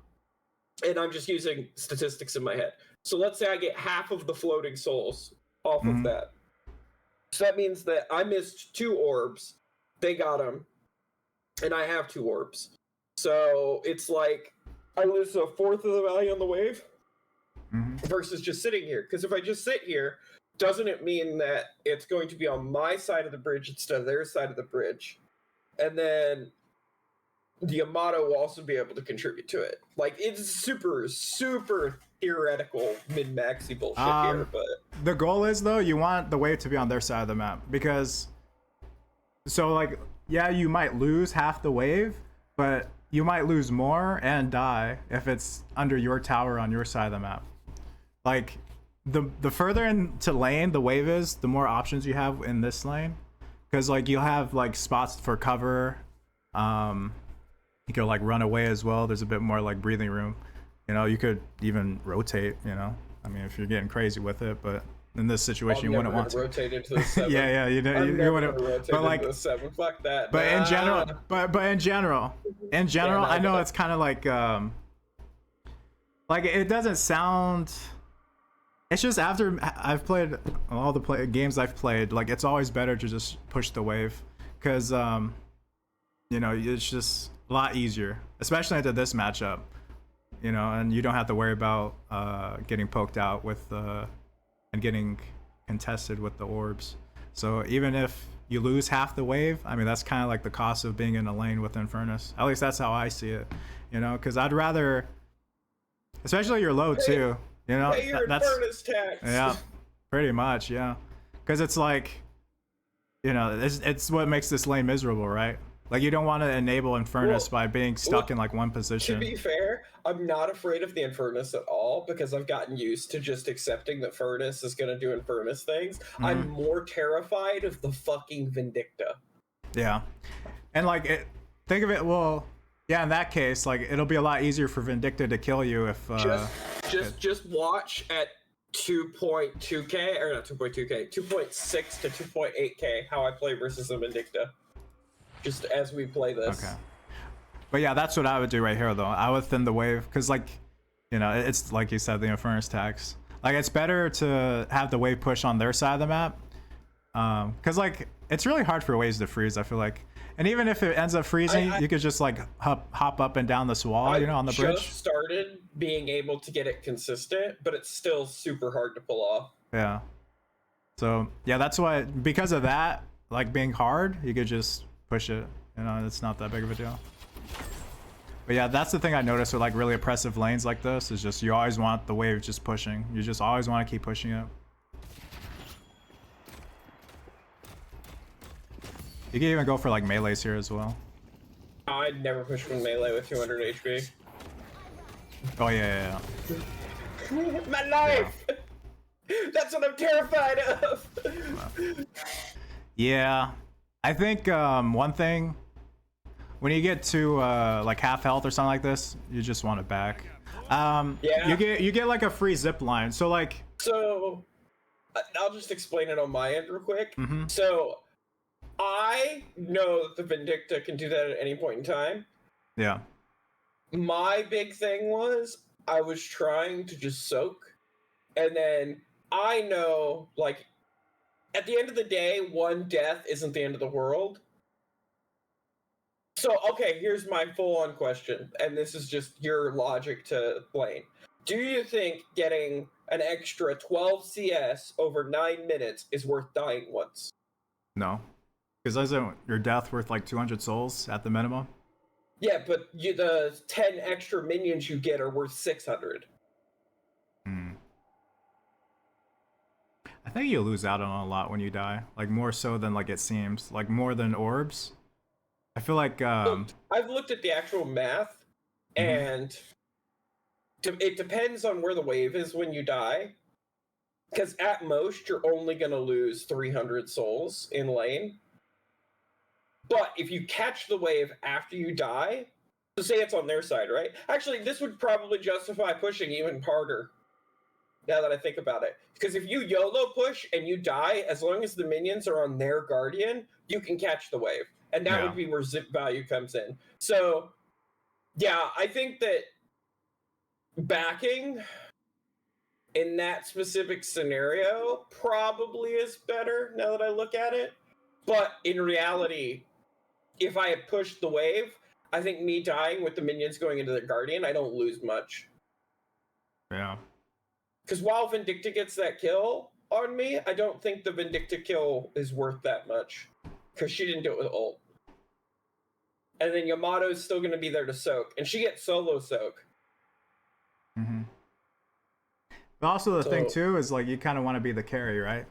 and I'm just using statistics in my head. So let's say I get half of the floating souls off of that. So that means that I missed 2 orbs. They got them. And I have 2 orbs. So it's like I lose a fourth of the value on the wave versus just sitting here. Because if I just sit here, doesn't it mean that it's going to be on my side of the bridge instead of their side of the bridge? And then the Yamato will also be able to contribute to it. Like, it's super, super theoretical min-maxy bullshit here, but... The goal is, though, you want the wave to be on their side of the map. Because... So, like, yeah, you might lose half the wave, but you might lose more and die if it's under your tower on your side of the map. Like, the further into lane the wave is, the more options you have in this lane. Because, like, you'll have, like, spots for cover. You could, like, run away as well. There's a bit more, like, breathing room. You know, you could even rotate, you know. I mean, if you're getting crazy with it, but in this situation, you wouldn't want to. Rotate into the 7. Yeah, you wouldn't. But like, into the 7. Fuck that. but in general, in general, I know it's kind of like it doesn't sound. It's just after I've played all the games I've played, like it's always better to just push the wave, because you know, it's just a lot easier, especially into this matchup, you know, and you don't have to worry about getting poked out with and getting contested with the orbs. So even if you lose half the wave, I mean, that's kind of like the cost of being in a lane with Infernus. At least that's how I see it, you know, because I'd rather, especially you're low too, you know, pay your Infernus tax. Yeah, pretty much, yeah, because it's like, you know, it's what makes this lane miserable, right? Like, you don't want to enable Infernus by being stuck in like one position. To be fair, I'm not afraid of the Infernus at all, because I've gotten used to just accepting that Furnace is going to do Infernus things. I'm more terrified of the fucking Vindicta. Yeah. And like, think of it, well, yeah, in that case, like, it'll be a lot easier for Vindicta to kill you if... Just watch at 2.2k, or not 2.2k, 2.6 to 2.8k how I play versus the Vindicta. Just as we play this. Okay. But yeah, that's what I would do right here, though. I would thin the wave, because, like, you know, it's like you said, the Infernus tax. Like, it's better to have the wave push on their side of the map, because, like, it's really hard for waves to freeze, I feel like. And even if it ends up freezing, you could just, like, hop up and down this wall, you know, on the bridge. I just started being able to get it consistent, but it's still super hard to pull off. Yeah. So, yeah, that's why, because of that, like, being hard, you could just push it, you know, it's not that big of a deal. But yeah, that's the thing I noticed with like really oppressive lanes like this, is just you always want the wave just pushing. You just always want to keep pushing it. You can even go for like melees here as well. I'd never push from melee with 200 HP. Oh yeah. My life! Yeah. That's what I'm terrified of! Yeah. I think one thing, when you get to like half health or something like this, you just want it back. Yeah. You get like a free zip line. So like. So I'll just explain it on my end real quick. So I know that the Vindicta can do that at any point in time. Yeah. My big thing was I was trying to just soak, and then I know like. At the end of the day, one death isn't the end of the world. So, okay, here's my full-on question, and this is just your logic to Blaine. Do you think getting an extra 12 CS over 9 minutes is worth dying once? No. Because isn't your death worth like 200 souls at the minimum? Yeah, but the 10 extra minions you get are worth 600. I think you lose out on a lot when you die, like more so than like it seems, like more than orbs. I feel like I've looked at the actual math, and it depends on where the wave is when you die, because at most you're only going to lose 300 souls in lane. But if you catch the wave after you die, so say it's on their side, right? Actually, this would probably justify pushing even harder. Now that I think about it, because if you YOLO push and you die, as long as the minions are on their guardian, you can catch the wave, and that would be where zip value comes in. So, yeah, I think that backing in that specific scenario probably is better now that I look at it. But in reality, if I had pushed the wave, I think me dying with the minions going into their guardian, I don't lose much. Yeah. Because while Vindicta gets that kill on me, I don't think the Vindicta kill is worth that much. Because she didn't do it with ult. And then Yamato's still going to be there to soak. And she gets solo soak. But also the thing too is like you kind of want to be the carry, right?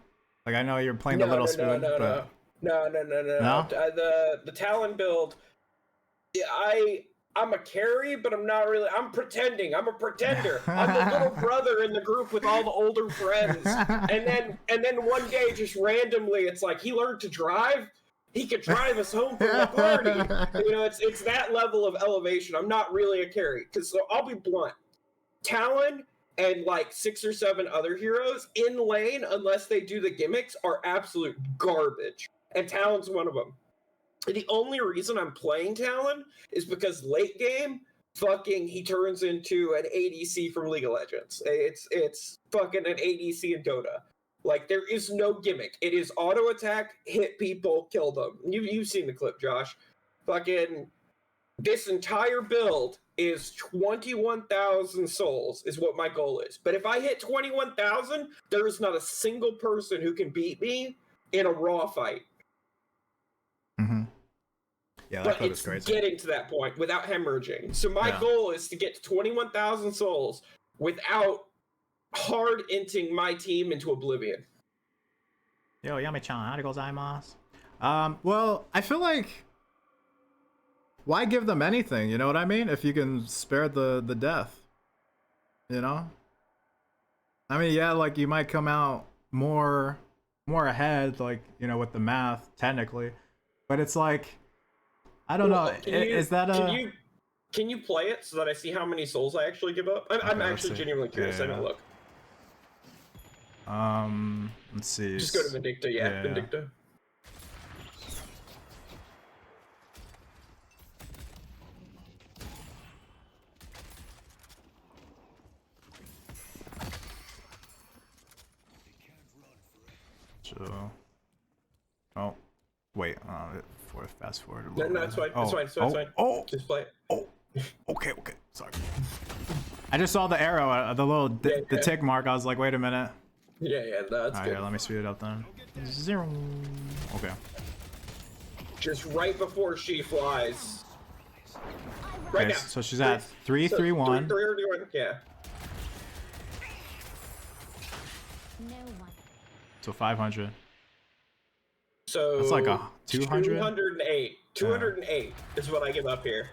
Like I know you're playing the little spoon, but... No. The Talon build, I'm a carry, but I'm not really. I'm pretending. I'm a pretender. I'm the little brother in the group with all the older friends. And then one day, just randomly, it's like he learned to drive. He could drive us home from the party. You know, it's that level of elevation. I'm not really a carry. Because so I'll be blunt. Talon and like 6 or 7 other heroes in lane, unless they do the gimmicks, are absolute garbage. And Talon's one of them. The only reason I'm playing Talon is because late game, fucking, he turns into an ADC from League of Legends. It's fucking an ADC in Dota. Like, there is no gimmick. It is auto attack, hit people, kill them. You've seen the clip, Josh. Fucking, this entire build is 21,000 souls is what my goal is. But if I hit 21,000, there is not a single person who can beat me in a raw fight. Mm-hmm. Yeah, that But code it's is crazy. getting to that point without hemorrhaging. So my Yeah. goal is to get to 21,000 souls without hard inting my team into oblivion. Yo, Yami-chan, arigatou gozaimasu. Well, I feel like, why give them anything? You know what I mean? If you can spare the death, you know. I mean, yeah, like you might come out more ahead, like, you know, with the math technically, but it's like, I don't know. Is that a? Can you play it so that I see how many souls I actually give up? I'm Okay, let's actually see. genuinely curious. Yeah, I don't look. Let's see. Just go to Vindicta. Yeah, Yeah. Vindicta. So, oh, wait. Fast forward. A No, little it's bit. fine. It's fine. It's fine. It's fine. Oh, Just play it. oh, okay. Sorry. I just saw the arrow, the little the tick mark. I was like, wait a minute. Yeah, that's All right, good. here, let me speed it up then. 0. Okay. Just right before she flies. Right Okay, now. so she's at 331. 331. Yeah. No one. So 500. So That's like a 200? 208. 208 is what I give up here.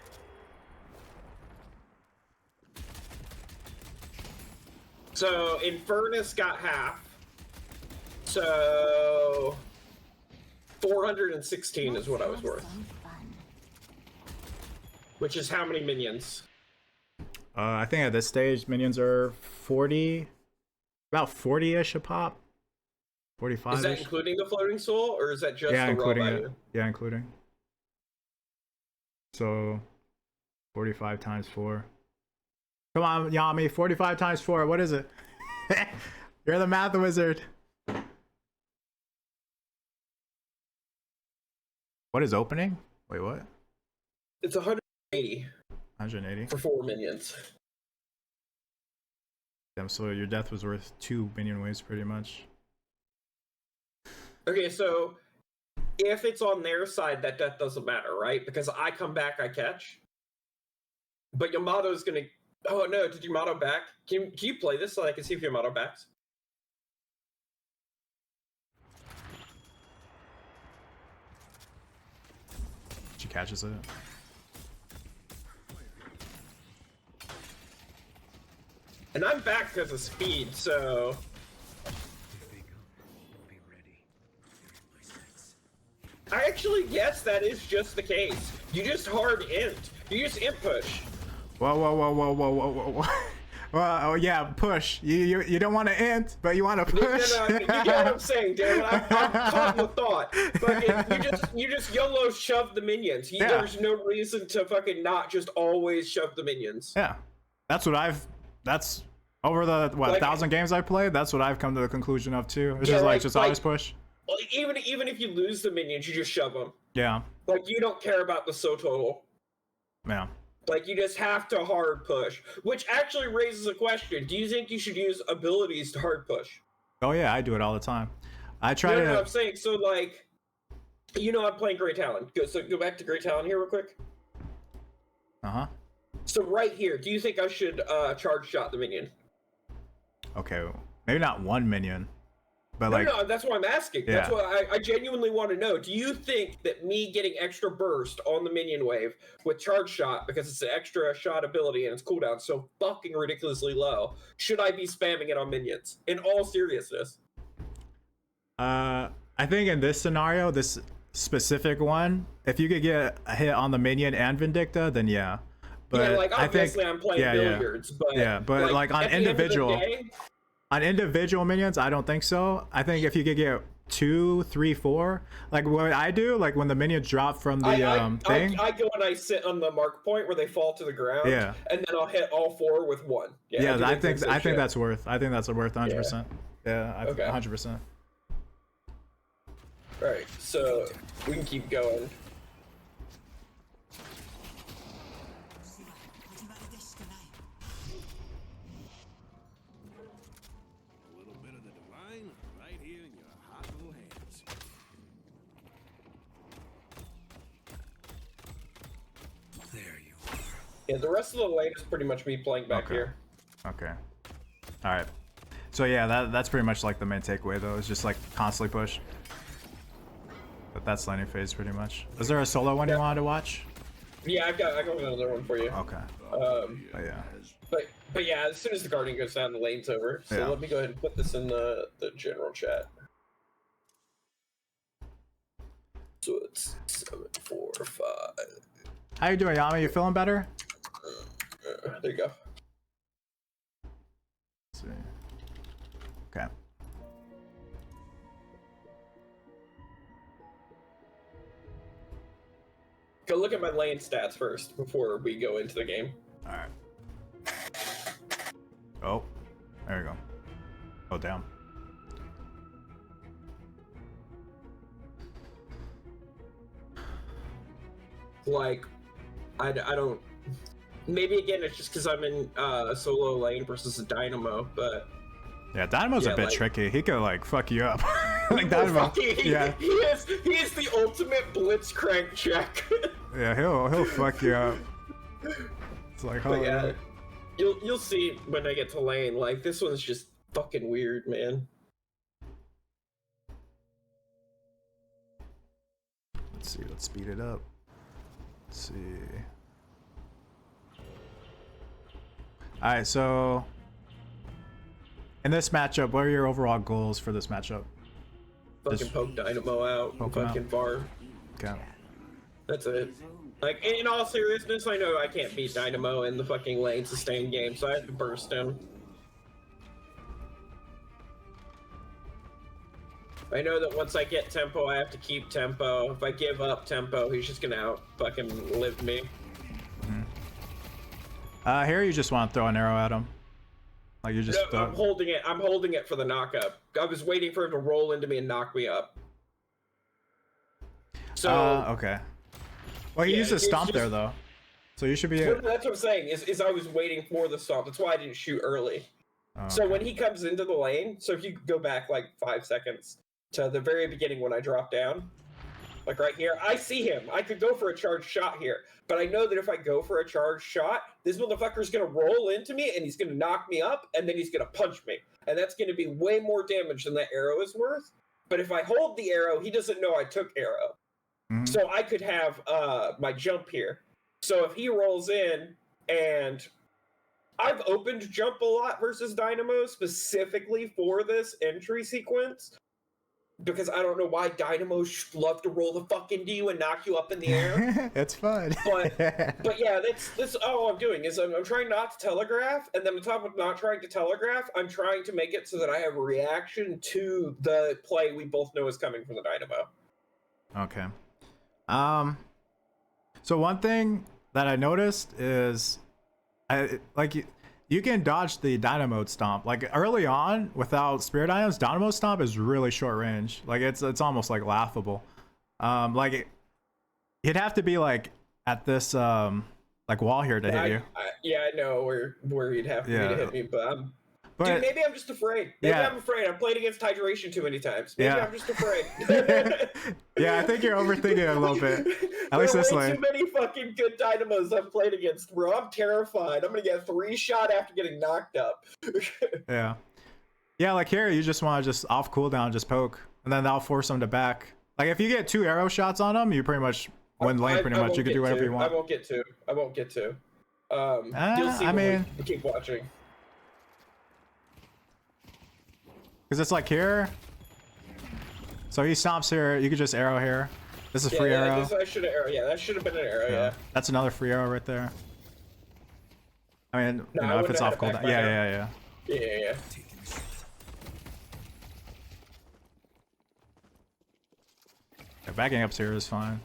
So Infernus got half. So 416 is what I was worth. Some fun. Which is how many minions? I think at this stage, minions are 40, about 40-ish a pop. 45-ish. Is that including the floating soul, or is that just Yeah, the raw including value? it. Yeah, including. So 45 times 4. Come on, Yami. 45 times 4. What is it? You're the math wizard. What is opening? Wait, what? It's 180 180. for 4 minions. Damn, so your death was worth 2 minion waves pretty much. Okay, so if it's on their side, that death doesn't matter, right? Because I come back, I catch. But Yamato's gonna... Oh no, did Yamato back? Can you play this so I can see if Yamato backs? She catches it. And I'm back because of speed, so... I actually guess that is just the case. You just hard int. You just int push. Whoa. Well, oh yeah, push. You don't want to int, but you want to push. No, you get what I'm saying, damn it. I'm caught in the thought. Fucking, you just YOLO shove the minions. Yeah. There's no reason to fucking not just always shove the minions. Yeah, that's over the what, Like- 1,000 games I played. That's what I've come to the conclusion of too. It's Yeah, just like- just always push. Like, even if you lose the minions, you just shove them. Yeah, Like, you don't care about the so total. yeah. Like, you just have to hard push. Which actually raises a question. Do you think you should use abilities to hard push? Oh yeah, I do it all the time. I try No, to. I'm saying, so like, you know I'm playing Great Talon. Go back to Great Talon here real quick. Uh-huh. So right here, do you think I should charge shot the minion? Okay, maybe not one minion, but like No, that's what I'm asking. Yeah. That's what I genuinely want to know. Do you think that me getting extra burst on the minion wave with charge shot, because it's an extra shot ability and its cooldown so fucking ridiculously low, should I be spamming it on minions? In all seriousness. I think in this scenario, this specific one, if you could get a hit on the minion and Vindicta, then yeah. But yeah, like I think obviously I'm playing billiards, but like on at the end of the individual day, on individual minions, I don't think so. I think if you could get 2, 3, 4, like what I do, like when the minions drop from the thing, I go and I sit on the mark point where they fall to the ground, Yeah. and then I'll hit all 4 with 1. yeah, do I the think exact same shit. that's worth. I think that's worth 100%. Yeah, Okay. 100%. All right, so we can keep going. A little bit of the divine right here in your hot little hands. There you are. Yeah, the rest of the lane is pretty much me playing back here. Okay. All right. So yeah, that's pretty much like the main takeaway though. It's just like constantly push. But that's laning phase pretty much. Is there a solo one you wanted to watch? Yeah, I got another one for you. Okay. But yeah. But yeah, as soon as the guardian goes down, the lane's over. So Yeah. let me go ahead and put this in the general chat. So it's 7, 4, 5. How you doing, Yami? You feeling better? There you go. Let's see. Okay. Go look at my lane stats first before we go into the game. All right. Oh, there you go. Oh, down. Like, I don't. Maybe again, it's just because I'm in a solo lane versus a dynamo, but Yeah, Dynamo's a bit like- tricky. He could like fuck you up. Like Dynamo. Yeah. he is the ultimate blitzcrank check. Yeah, he'll fuck you up. It's like, But oh yeah, you'll see when I get to lane. Like this one's just fucking weird, man. Let's see. Let's speed it up. Let's see. All right, so in this matchup, what are your overall goals for this matchup? Fucking Just poke dynamo out, poke him fucking out. farm. Okay. That's it. Like in all seriousness, I know I can't beat Dynamo in the fucking lane sustain game, so I have to burst him. I know that once I get tempo, I have to keep tempo. If I give up tempo, he's just gonna out fucking live me. Here you just want to throw an arrow at him. Like you just No, I'm holding it. I'm holding it for the knock up. I was waiting for him to roll into me and knock me up. So okay. Well, he yeah, used a it's stomp just- there though, so you should be. Well, that's what I'm saying. Is I was waiting for the stomp. That's why I didn't shoot early. Oh, So okay. when he comes into the lane, so if you go back like 5 seconds to the very beginning when I drop down, like right here, I see him. I could go for a charged shot here, but I know that if I go for a charged shot, this motherfucker's gonna roll into me and he's gonna knock me up and then he's gonna punch me. And that's gonna be way more damage than that arrow is worth. But if I hold the arrow, he doesn't know I took arrow. Mhm. So I could have my jump here. So if he rolls in, and I've opened jump a lot versus Dynamo specifically for this entry sequence, because I don't know why Dynamo love to roll the fuck into you and knock you up in the air. It's fun. But yeah, that's all I'm doing is I'm trying not to telegraph, and then on top of not trying to telegraph, I'm trying to make it so that I have a reaction to the play we both know is coming from the Dynamo. Okay. So one thing that I noticed is, you can dodge the Dynamo stomp. Like early on, without Spirit Items, Dynamo stomp is really short range. Like it's almost like laughable. You'd have to be like at this like wall here to hit you. I know where you'd have for me to hit me, but dude, maybe I'm just afraid. Maybe I'm afraid. I've played against hydration too many times. Maybe I'm just afraid. Yeah, I think you're overthinking it a little bit. At least this way lane. too many fucking good Dynamos I've played against, bro. I'm terrified. I'm gonna get 3 shot after getting knocked up. Yeah. Yeah, like here, you just want to just off cooldown, just poke, and then that'll force them to back. Like if you get 2 arrow shots on them, you pretty much win lane. Pretty much, you can do whatever you want. I won't get to. You'll see I mean, we keep watching. Because it's like here. So he stomps here. You could just arrow here. This is free arrow. I should have arrow. Yeah, that should have been an arrow. Yeah. That's another free arrow right there. I mean, No, you I know, if wouldn't it's have off had to cooldown. back Yeah, my yeah, yeah. Yeah. Yeah, backing up here is fine.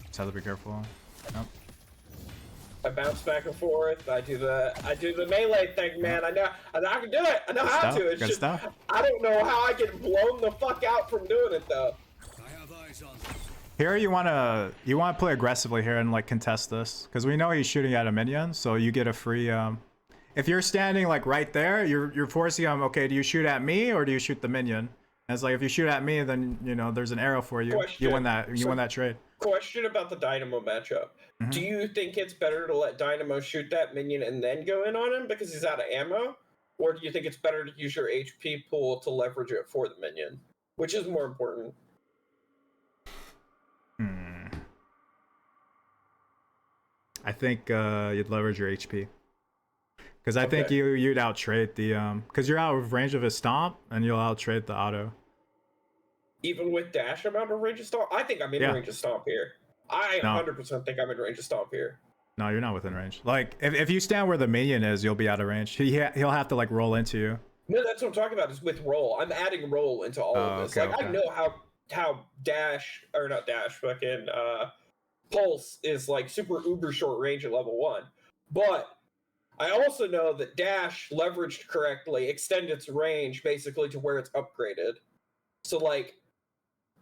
Just have to be careful. Yep. I bounce back and forth. I do the melee thing, man. I know I can do it. I know how to. It's Good just stuff. I don't know how I get blown the fuck out from doing it though. I have eyes on. Here you wanna play aggressively here and like contest this, because we know he's shooting at a minion, so you get a free. If you're standing like right there, you're forcing him. Okay, do you shoot at me or do you shoot the minion? And it's like if you shoot at me, then you know there's an arrow for you. Question. You win that. You win that trade. Question about the Dynamo matchup. Do you think it's better to let Dynamo shoot that minion and then go in on him because he's out of ammo? Or do you think it's better to use your HP pool to leverage it for the minion? Which is more important? I think you'd leverage your HP. Because I think you'd outtrade the because you're out of range of his stomp and you'll outtrade the auto. Even with dash amount of range of stomp? I think I'm in range of stomp here. I 100% think I'm in range of stomp here. No, you're not within range. Like if you stand where the minion is, you'll be out of range. He'll have to like roll into you. No, that's what I'm talking about. Is with roll. I'm adding roll into all of this. I know how dash or not dash, fucking pulse is like super uber short range at level 1, but I also know that dash leveraged correctly extend its range basically to where it's upgraded. So like.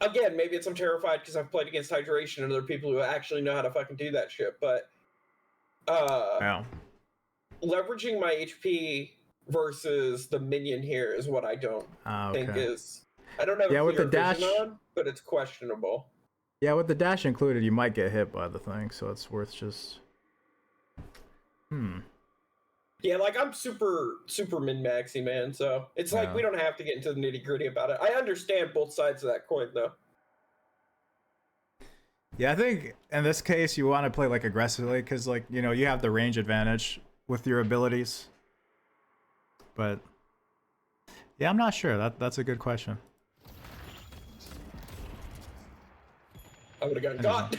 Again, maybe I'm terrified because I've played against hydration and other people who actually know how to fucking do that shit, but leveraging my HP versus the minion here is what I don't think is. I don't have with the dash on, but it's questionable. Yeah, with the dash included, you might get hit by the thing, so it's worth just. Yeah, like I'm super min-maxy, man, so it's like we don't have to get into the nitty-gritty about it. I understand both sides of that coin, though. Yeah, I think in this case you want to play like aggressively, because like, you know, you have the range advantage with your abilities. But yeah, I'm not sure. That's a good question. I would have gotten caught.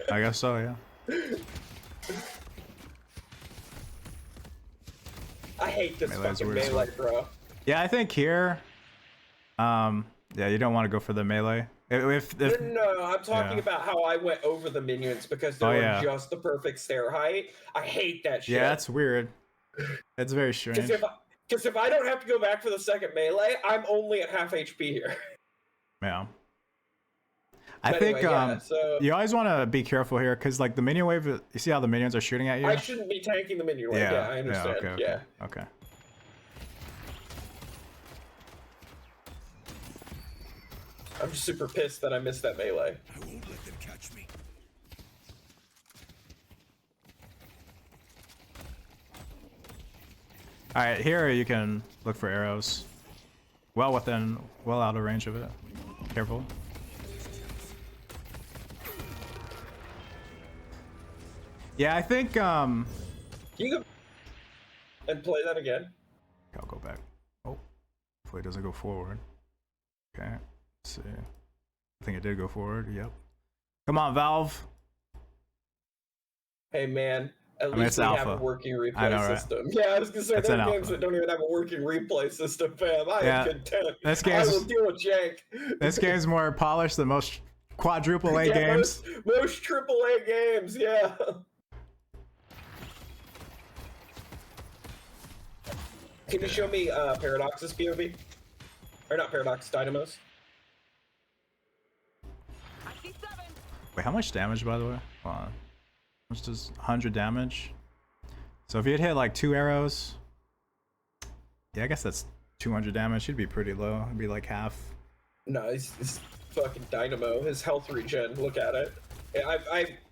I guess so, yeah. I hate this Melee's fucking weird melee, bro. Yeah, I think here, yeah, you don't want to go for the melee. If no, I'm talking about how I went over the minions because they were just the perfect stair height. I hate that shit. Yeah, that's weird. It's very strange. Because if I don't have to go back for the second melee, I'm only at half HP here. Yeah. I think so, you always want to be careful here because like the minion wave, you see how the minions are shooting at you? I shouldn't be tanking the minion wave. Yeah, I understand. Okay. I'm just super pissed that I missed that melee. I won't let them catch me. All right, here you can look for arrows. Well out of range of it. Careful. Yeah, I think You can and play that again. I'll go back. Oh, hopefully it doesn't go forward. Okay, let's see. I think it did go forward. Yep. Come on, Valve. Hey man, at least we have a working replay system. Yeah, I was gonna say there are games that don't even have a working replay system, fam. I am content. I will deal with jank. This game's more polished than most quadruple A games. Most triple A games, yeah. Can you show me Paradox's POV? Or not Paradox, Dynamos? Wait, how much damage, by the way? Hold on. How much does 100 damage? So if you'd hit like 2 arrows, yeah, I guess that's 200 damage. He'd be pretty low. It'd be like half. No, he's fucking Dynamo. His health regen, look at it.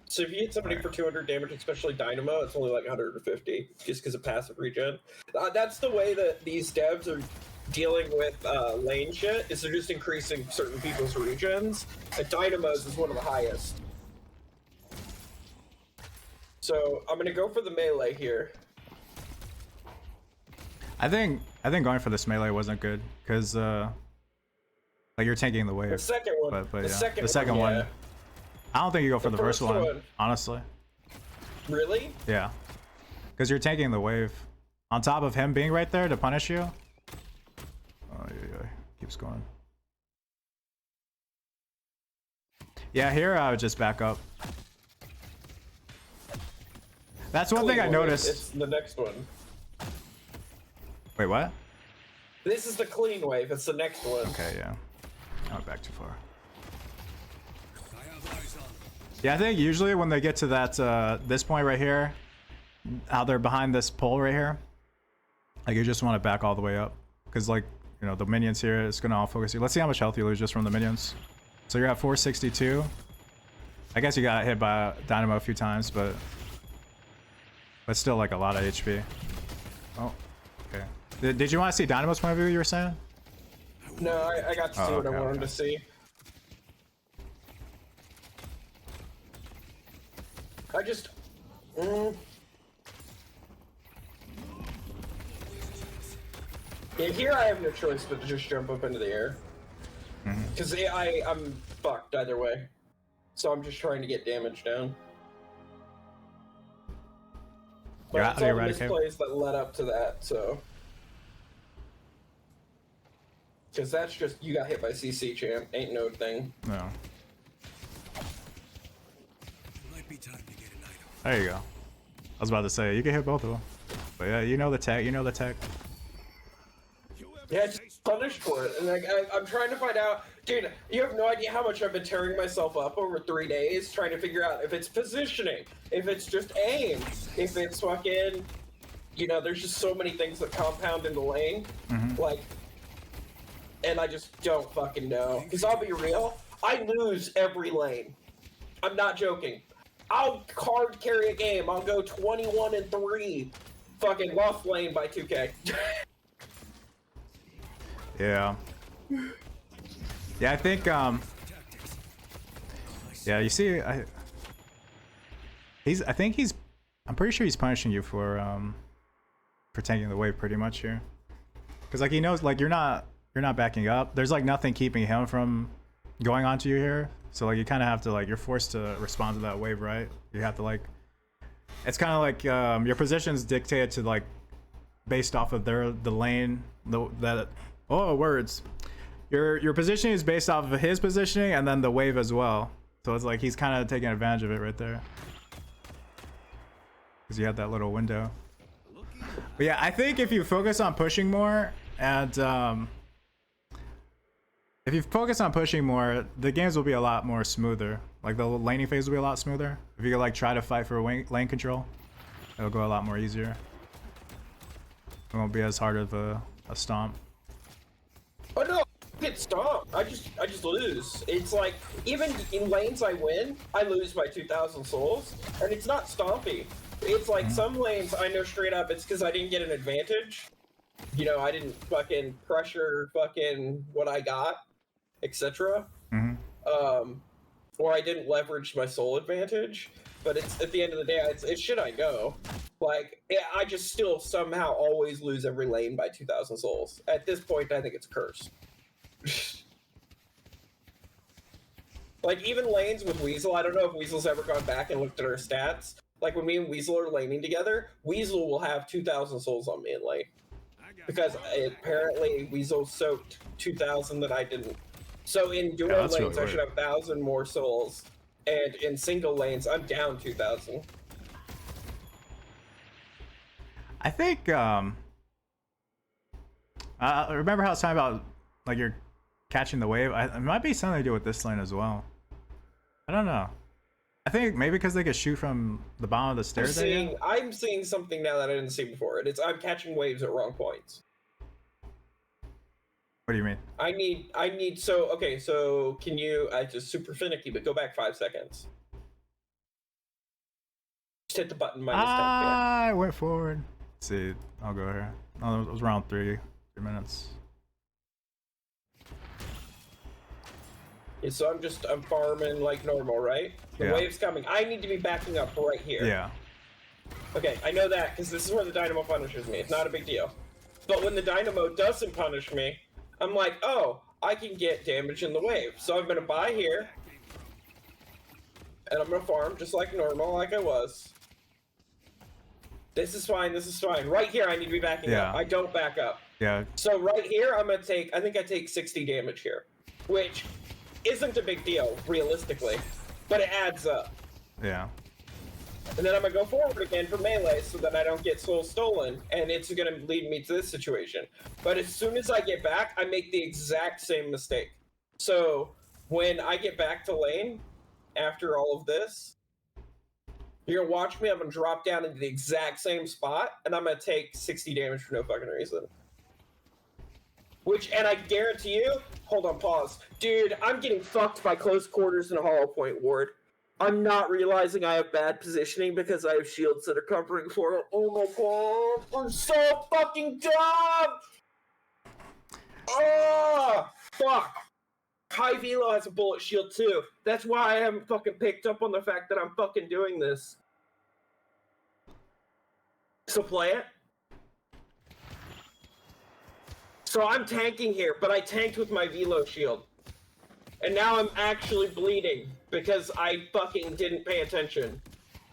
So if you hit somebody for 200 damage, especially Dynamo, it's only like 150, just because of passive regen. That's the way that these devs are dealing with lane shit, is they're just increasing certain people's regens, and Dynamo's is one of the highest. So I'm gonna go for the melee here. I think going for this melee wasn't good, because like you're tanking the wave. The second one. But the second one. I don't think you go for the first one, honestly. Really? Yeah. Because you're taking the wave. On top of him being right there to punish you. Oh, yeah. Keeps going. Yeah, here I would just back up. That's one thing I noticed. It's the next one. Wait, what? This is the clean wave. It's the next one. Okay, yeah. I went back too far. Yeah, I think usually when they get to that this point right here, how they're behind this pole right here, like you just want to back all the way up, because like, you know, the minions here is gonna all focus you. Let's see how much health you lose just from the minions. So you're at 462. I guess you got hit by a dynamo a few times, but still like a lot of HP. Oh, okay. Did you want to see Dynamo's point of view? You were saying? No, I got to see what I wanted to see. I just. Yeah, here I have no choice but to just jump up into the air. Because I'm fucked either way. So I'm just trying to get damage down. But it's all the misplays that led up to that, so. Because that's just, you got hit by CC, champ. Ain't no thing. No. Might be time to get an item. There you go. I was about to say, you can hit both of them. But yeah, you know the tech, you know the tech. Yeah, just punished for it. And like, I'm trying to find out, dude, you have no idea how much I've been tearing myself up over 3 days trying to figure out if it's positioning, if it's just aim, if it's fucking, you know, there's just so many things that compound in the lane. Like, and I just don't fucking know. Because I'll be real, I lose every lane. I'm not joking. I'll card carry a game. I'll go 21-3. Fucking lost lane by 2K. Yeah. Yeah, I think, yeah, you see, I'm pretty sure he's punishing you for taking the wave pretty much here. Because, like, he knows, like, you're not backing up. There's, like, nothing keeping him from going onto you here. So, like, you kind of have to, like, you're forced to respond to that wave, right? You have to, like, it's kind of like, your position's dictated to, like, based off of the lane, oh, words. Your positioning is based off of his positioning and then the wave as well. So it's like he's kind of taking advantage of it right there. Because you had that little window. But yeah, I think if you focus on pushing more and if you focus on pushing more, the games will be a lot more smoother. Like the laning phase will be a lot smoother. If you like try to fight for lane control, it'll go a lot more easier. It won't be as hard of a stomp. Oh no, I get stomped. I just lose. It's like, even in lanes I win, I lose by 2,000 souls. And it's not stompy. It's like some lanes I know straight up it's because I didn't get an advantage. You know, I didn't fucking pressure fucking what I got, etc. Or I didn't leverage my soul advantage. But it's at the end of the day, it's shit I know. Like, I just still somehow always lose every lane by 2,000 souls. At this point, I think it's a curse. Like, even lanes with Weasel, I don't know if Weasel's ever gone back and looked at her stats. Like, when me and Weasel are laning together, Weasel will have 2,000 souls on me in lane. Because apparently Weasel soaked 2,000 that I didn't. So in dual lanes, really I should have 1,000 more souls. And in single lanes, I'm down 2,000. I think, remember how I was talking about, like, you're catching the wave? It might be something to do with this lane as well. I don't know. I think maybe because they could shoot from the bottom of the stairs. I'm seeing something now that I didn't see before. I'm catching waves at wrong points. What do you mean? I need, so can you, I just super finicky, but go back 5 seconds. Just hit the button -10. I went forward. Let's see, I'll go here. Oh, it was around 3 minutes. Yeah, so I'm farming like normal, right? The wave's coming. I need to be backing up right here. Yeah. Okay, I know that, because this is where the dynamo punishes me. It's not a big deal. But when the dynamo doesn't punish me, I'm like, oh, I can get damage in the wave. So I'm going to buy here. And I'm going to farm just like normal, like I was. This is fine. This is fine. Right here, I need to be backing up. I don't back up. Yeah. So right here, I'm gonna take. I think I take 60 damage here, which isn't a big deal realistically, but it adds up. Yeah. And then I'm gonna go forward again for melee so that I don't get soul stolen, and it's gonna lead me to this situation. But as soon as I get back, I make the exact same mistake. So when I get back to lane after all of this, you're gonna watch me. I'm gonna drop down into the exact same spot, and I'm gonna take 60 damage for no fucking reason. And I guarantee you, hold on, pause. Dude, I'm getting fucked by close quarters in a hollow point ward. I'm not realizing I have bad positioning because I have shields that are covering for it. Oh my god, I'm so fucking dumb! Oh, fuck. High Velo has a bullet shield too. That's why I haven't fucking picked up on the fact that I'm fucking doing this. So play it. So I'm tanking here, but I tanked with my Velo shield. And now I'm actually bleeding because I fucking didn't pay attention.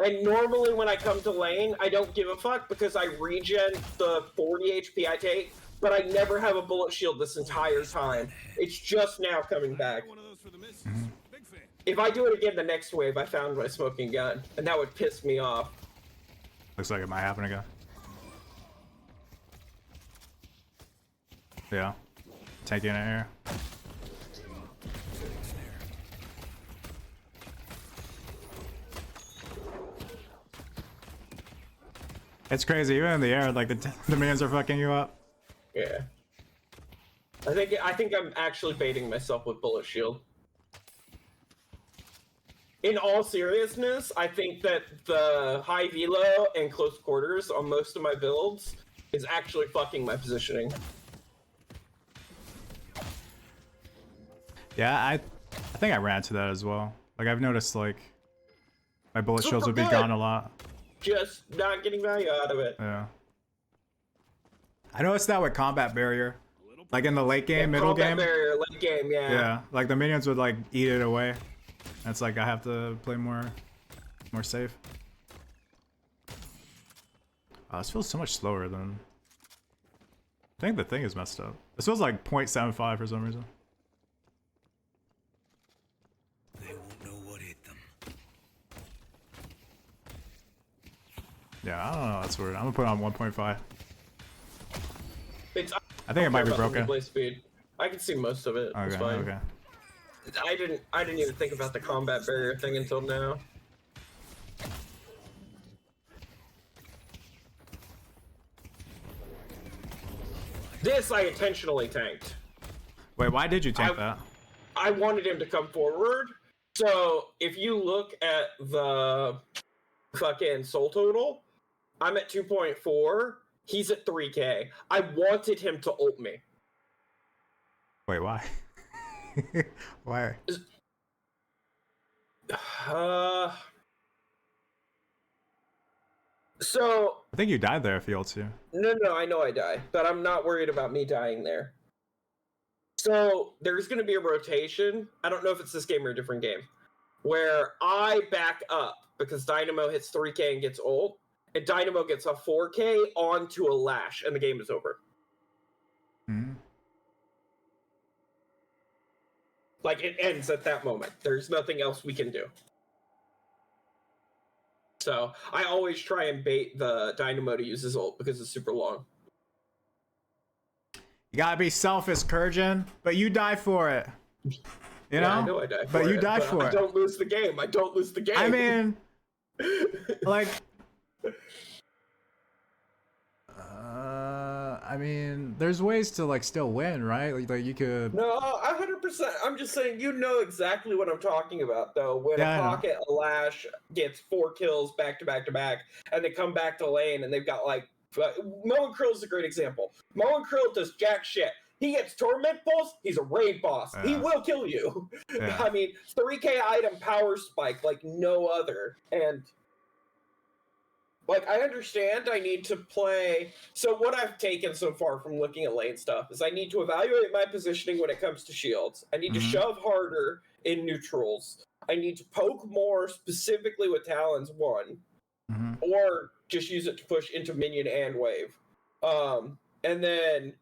And normally when I come to lane, I don't give a fuck because I regen the 40 HP I take, but I never have a bullet shield this entire time. It's just now coming back. If I do it again the next wave, I found my smoking gun, and that would piss me off. Looks like it might happen again. Yeah. Taking it here. It's crazy, even in the air, like the minions are fucking you up. Yeah. I think I'm actually baiting myself with bullet shield. In all seriousness, I think that the high velo and close quarters on most of my builds is actually fucking my positioning. Yeah, I think I ran into that as well. Like I've noticed like my bullet shields would be gone a lot. Just not getting value out of it. Yeah. I noticed that with combat barrier. Like in the late game, middle game. Combat barrier, late game, yeah. Yeah, like the minions would like eat it away. That's like I have to play more safe. Oh, this feels so much slower than. I think the thing is messed up. This feels like 0.75 for some reason. They won't know what hit them. Yeah, I don't know. That's weird. I'm gonna put it on 1.5. I think it might be broken. Play speed. I can see most of it. Okay. It's fine. Okay. I didn't even think about the combat barrier thing until now. This I intentionally tanked. Wait, why did you tank that? I wanted him to come forward. So if you look at the fucking soul total, I'm at 2.4. He's at 3K. I wanted him to ult me. Wait, why? Why? So I think you died there if he ults you. No, I know I die, but I'm not worried about me dying there. So there's going to be a rotation. I don't know if it's this game or a different game, where I back up because Dynamo hits 3K and gets ult, and Dynamo gets a 4K onto a lash, and the game is over. Mm-hmm. Like, it ends at that moment. There's nothing else we can do. So, I always try and bait the Dynamo to use his ult because it's super long. You gotta be selfish, Kurjun, but you die for it. You know? I know I die for but it. You die for it. I don't lose the game. I don't lose the game. I mean, like... I mean, there's ways to like still win, right? Like you could. No, 100%. I'm just saying, you know exactly what I'm talking about, though. When a pocket, a lash gets 4 kills back to back to back, and they come back to lane, and they've got like Moen Krill's a great example. Moen Krill does jack shit. He gets torment pulse. He's a raid boss. He will kill you. I mean, 3K item power spike like no other, and. Like, I understand I need to play... So what I've taken so far from looking at lane stuff is I need to evaluate my positioning when it comes to shields. I need to shove harder in neutrals. I need to poke more specifically with Talons 1. or just use it to push into minion and wave. And then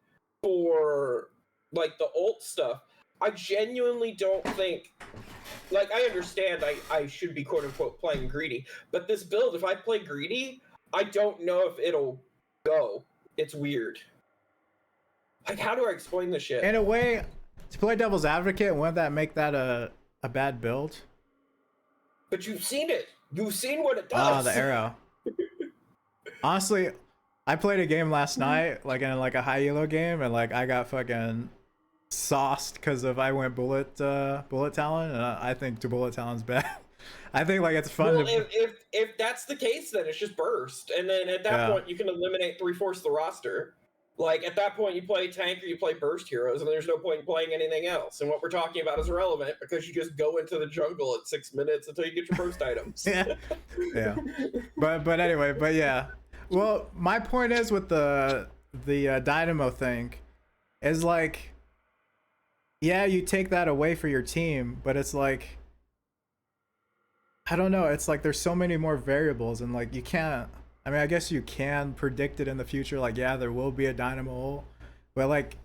for like the ult stuff, I genuinely don't think, like, I understand I should be quote unquote playing greedy, but this build, if I play greedy, I don't know if it'll go. It's weird. Like, how do I explain this shit? In a way, to play devil's advocate, wouldn't that make that a bad build? But you've seen it. You've seen what it does. Ah, the arrow. Honestly, I played a game last night, like in like a high elo game, and like I got fucking sauced because of I went bullet talon, and I think to bullet talon's bad. I think like it's fun. Well, if that's the case, then it's just burst, and then at that point you can eliminate 3/4 of the roster. Like at that point, you play tank or you play burst heroes, and there's no point in playing anything else. And what we're talking about is irrelevant because you just go into the jungle at 6 minutes until you get your burst items. Yeah. But anyway, but yeah. Well, my point is with the dynamo thing, is like, yeah, you take that away for your team, but it's like, I don't know. It's like there's so many more variables, and like you can't. I mean, I guess you can predict it in the future. Like, yeah, there will be a dynamo ult, but like,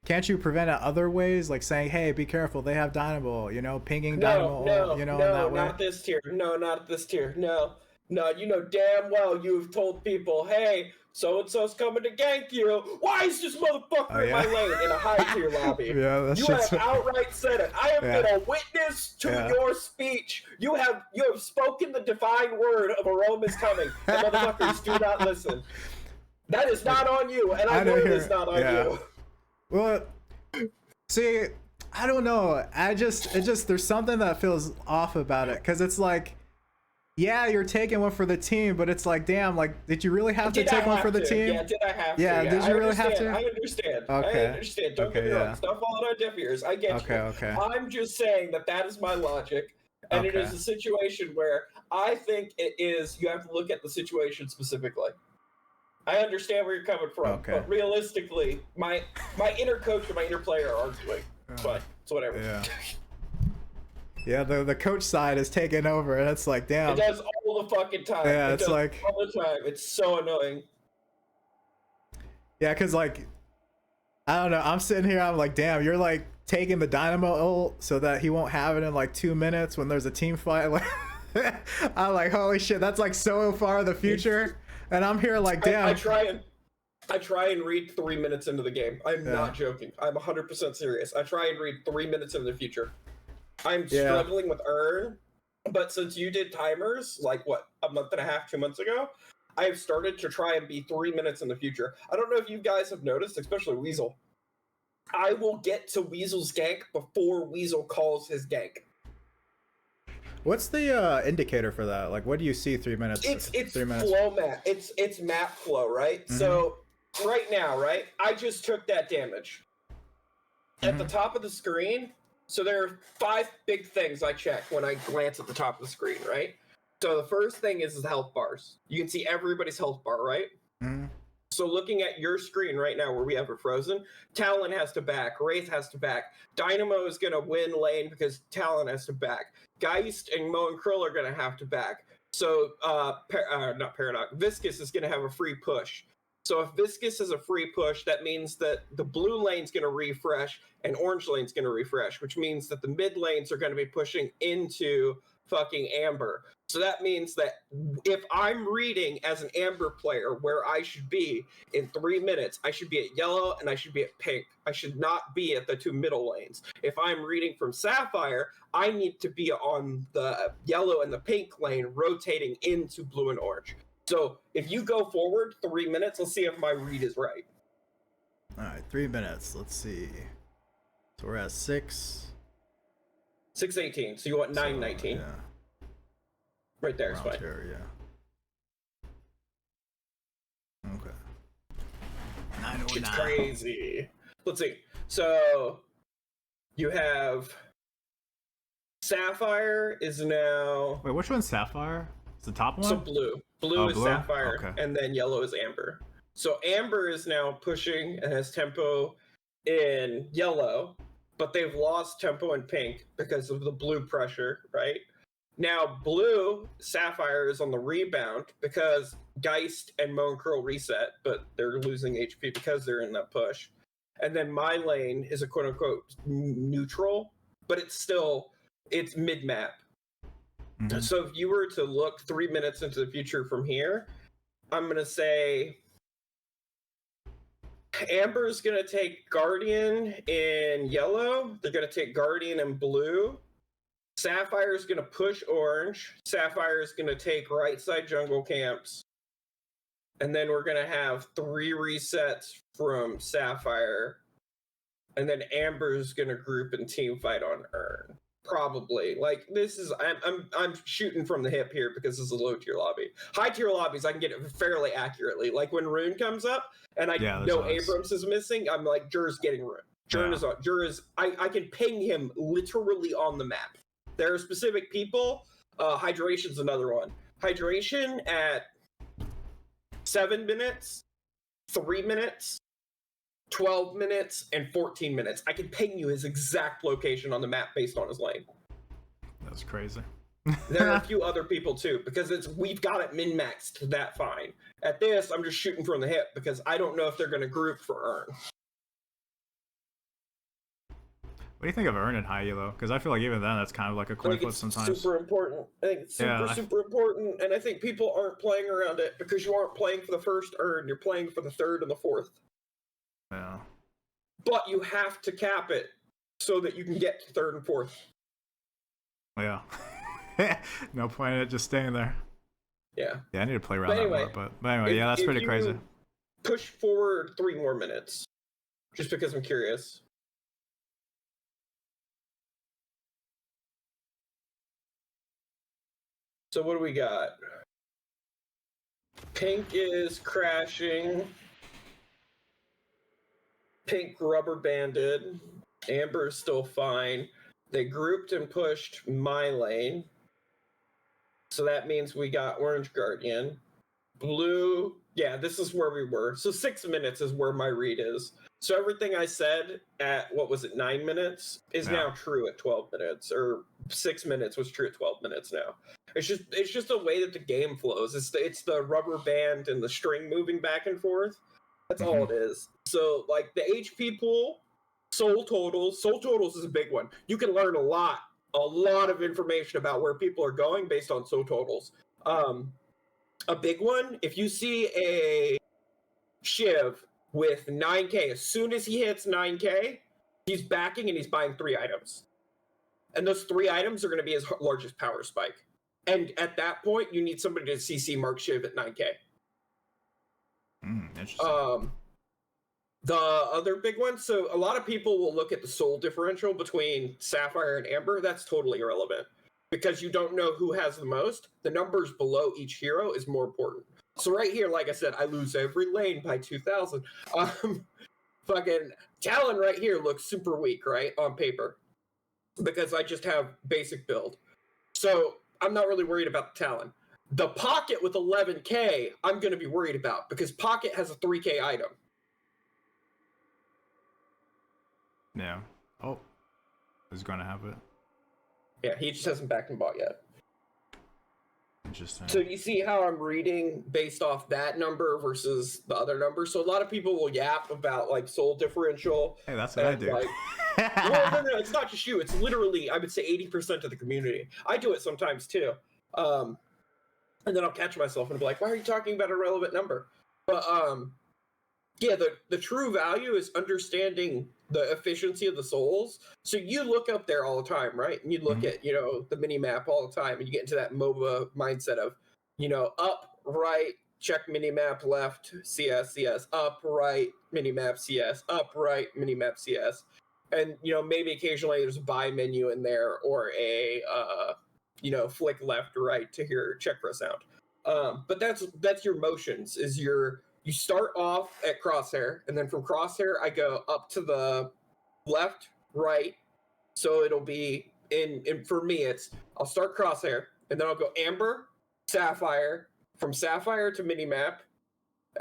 can't you prevent it other ways? Like saying, hey, be careful, they have dynamo. You know, pinging dynamo ult. You know, in that way. Not this tier. No, not this tier. No, you know damn well you've told people, hey, so-and-so's coming to gank you. Why is this motherfucker in my lane in a high tier lobby? Yeah, that's you just... have outright said it. I have been a witness to your speech. You have spoken the divine word of a Rome is coming. The motherfuckers do not listen. That is not on you, and I know it's not on you. Well, see, I don't know. There's something that feels off about it, because it's like, yeah, you're taking one for the team, but it's like, damn, like, did you really have to take one for the team? Yeah, did I have to? Yeah, did you really have to? I understand. Okay. I understand. Don't get me wrong. Stop falling on deaf ears. I get you. Okay. I'm just saying that is my logic, and it is a situation where I think it is. You have to look at the situation specifically. I understand where you're coming from, but realistically, my inner coach and my inner player are arguing. But it's whatever. Yeah. Yeah, the coach side is taking over, and it's like, damn. It does all the fucking time. Yeah, it's like all the time. It's so annoying. Yeah, cause like, I don't know. I'm sitting here. I'm like, damn. You're like taking the dynamo ult so that he won't have it in like 2 minutes when there's a team fight. Like, I'm like, holy shit, that's like so far in the future, and I'm here like, damn. I try and read 3 minutes into the game. I'm not joking. I'm 100% serious. I try and read 3 minutes into the future. I'm struggling with earn, but since you did timers, like what, a month and a half, 2 months ago, I've started to try and be 3 minutes in the future. I don't know if you guys have noticed, especially Weasel. I will get to Weasel's gank before Weasel calls his gank. What's the indicator for that? Like, what do you see 3 minutes? It's 3 minutes. flow map. It's map flow, right? Mm-hmm. So right now, right, I just took that damage. At the top of the screen. So there are 5 big things I check when I glance at the top of the screen, right? So the first thing is the health bars. You can see everybody's health bar, right? So looking at your screen right now where we have it frozen, Talon has to back, Wraith has to back, Dynamo is going to win lane because Talon has to back, Geist and Mo and Krill are going to have to back. So, not Paradox, Viscous is going to have a free push. So if Viscous is a free push, that means that the blue lane's going to refresh and orange lane's going to refresh, which means that the mid lanes are going to be pushing into fucking Amber. So that means that if I'm reading as an Amber player where I should be in 3 minutes, I should be at yellow and I should be at pink. I should not be at the 2 middle lanes. If I'm reading from Sapphire, I need to be on the yellow and the pink lane rotating into blue and orange. So if you go forward 3 minutes, let's see if my read is right. All right, 3 minutes. Let's see. So we're at 6:18. So you want 9:19. Yeah. Right there is fine. Yeah. Okay. 9:09. It's crazy. Let's see. So you have Sapphire is now. Wait, which one's Sapphire? It's the top one? So blue. Blue is blue? Sapphire, Okay. and then yellow is Amber. So Amber is now pushing and has tempo in yellow, but they've lost tempo in pink because of the blue pressure, right? Now, blue, Sapphire is on the rebound because Geist and Moan Curl reset, but they're losing HP because they're in that push. And then my lane is a quote-unquote neutral, but it's mid-map. Mm-hmm. So if you were to look 3 minutes into the future from here, I'm going to say Amber's going to take Guardian in yellow. They're going to take Guardian in blue. Sapphire is going to push orange. Sapphire is going to take right side jungle camps. And then we're going to have 3 resets from Sapphire. And then Amber's going to group and team fight on Urn. Probably. Like, this is, I'm shooting from the hip here because this is a low tier lobby. High tier lobbies, I can get it fairly accurately. Like when Rune comes up and I know Abrams is missing, I'm like, Jur's getting Rune. Jur is, I can ping him literally on the map. There are specific people. Hydration's another one. Hydration at 7 minutes, 3 minutes, 12 minutes, and 14 minutes. I can ping you his exact location on the map based on his lane. That's crazy. There are a few other people too, because we've got it min-maxed that fine. At this, I'm just shooting from the hip because I don't know if they're going to group for Urn. What do you think of Urn and high elo? Because I feel like even then, that's kind of like a coin flip sometimes. Super important. I think it's super important, and I think people aren't playing around it because you aren't playing for the first Urn. You're playing for the third and the fourth. Yeah. But you have to cap it so that you can get to third and fourth. Yeah. No point in it just staying there. Yeah. Yeah, I need to play around that more. But anyway, yeah, that's pretty crazy. Push forward 3 more minutes, just because I'm curious. So what do we got? Pink is crashing. Pink rubber banded. Amber is still fine. They grouped and pushed my lane. So that means we got Orange Guardian. Blue, yeah, this is where we were. So 6 minutes is where my read is. So everything I said at, 9 minutes is now true at 12 minutes. Or 6 minutes was true at 12 minutes now. It's just a way that the game flows. It's the rubber band and the string moving back and forth. That's all it is. So like the HP pool, soul totals is a big one. You can learn a lot of information about where people are going based on soul totals. A big one, if you see a Shiv with 9k, as soon as he hits 9k, he's backing and he's buying 3 items. And those 3 items are going to be his largest power spike. And at that point, you need somebody to CC Mark Shiv at 9k. Interesting. The other big one, so a lot of people will look at the soul differential between Sapphire and Amber. That's totally irrelevant because you don't know who has the most. The numbers below each hero is more important. So right here, like I said, I lose every lane by 2,000. Fucking Talon right here looks super weak, right, on paper, because I just have basic build. So I'm not really worried about the Talon. The Pocket with 11k, I'm going to be worried about because Pocket has a 3k item. Yeah. Oh, he's going to have it. Yeah, he just hasn't backed and bought yet. Interesting. So you see how I'm reading based off that number versus the other number. So a lot of people will yap about like soul differential. Hey, that's what I do. Like, well, no, it's not just you. It's literally, I would say 80% of the community. I do it sometimes too. And then I'll catch myself and be like, why are you talking about a relevant number? But yeah, the true value is understanding the efficiency of the souls. So you look up there all the time, right? And you look at, the mini map all the time, and you get into that MOBA mindset of, up, right, check mini map, left, CS, up, right, mini map, CS, up, right, mini map, CS. And, maybe occasionally there's a buy menu in there or a, flick left or right to hear check for a sound. But that's your motions, is you start off at crosshair, and then from crosshair, I go up to the left, right. So it'll be for me, I'll start crosshair, and then I'll go Amber, Sapphire, from Sapphire to minimap,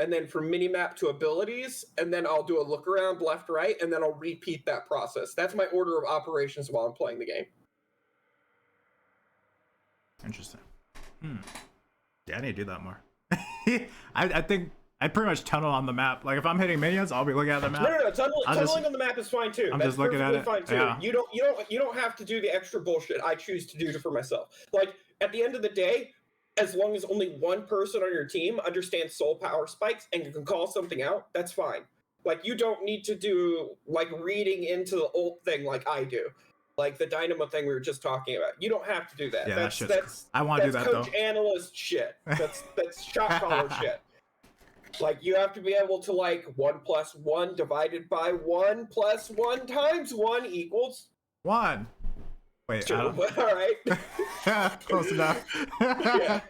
and then from minimap to abilities, and then I'll do a look around left, right, and then I'll repeat that process. That's my order of operations while I'm playing the game. Interesting. Yeah, I need to do that more. I think I pretty much tunnel on the map. Like if I'm hitting minions, I'll be looking at the map. No. Tunneling on the map is fine too. I'm That's just looking at it. fine too. Yeah. You don't have to do the extra bullshit I choose to do for myself. Like at the end of the day, as long as only one person on your team understands soul power spikes and can call something out, that's fine. Like you don't need to do like reading into the ult thing like I do. Like the dynamo thing we were just talking about. You don't have to do that. Yeah, that's I want to do that coach though. analyst shit. That's shot caller shit. Like you have to be able to like 1 + 1 divided by 1 + 1 times 1 equals 1. Wait, 2. All right. Close enough. Yeah.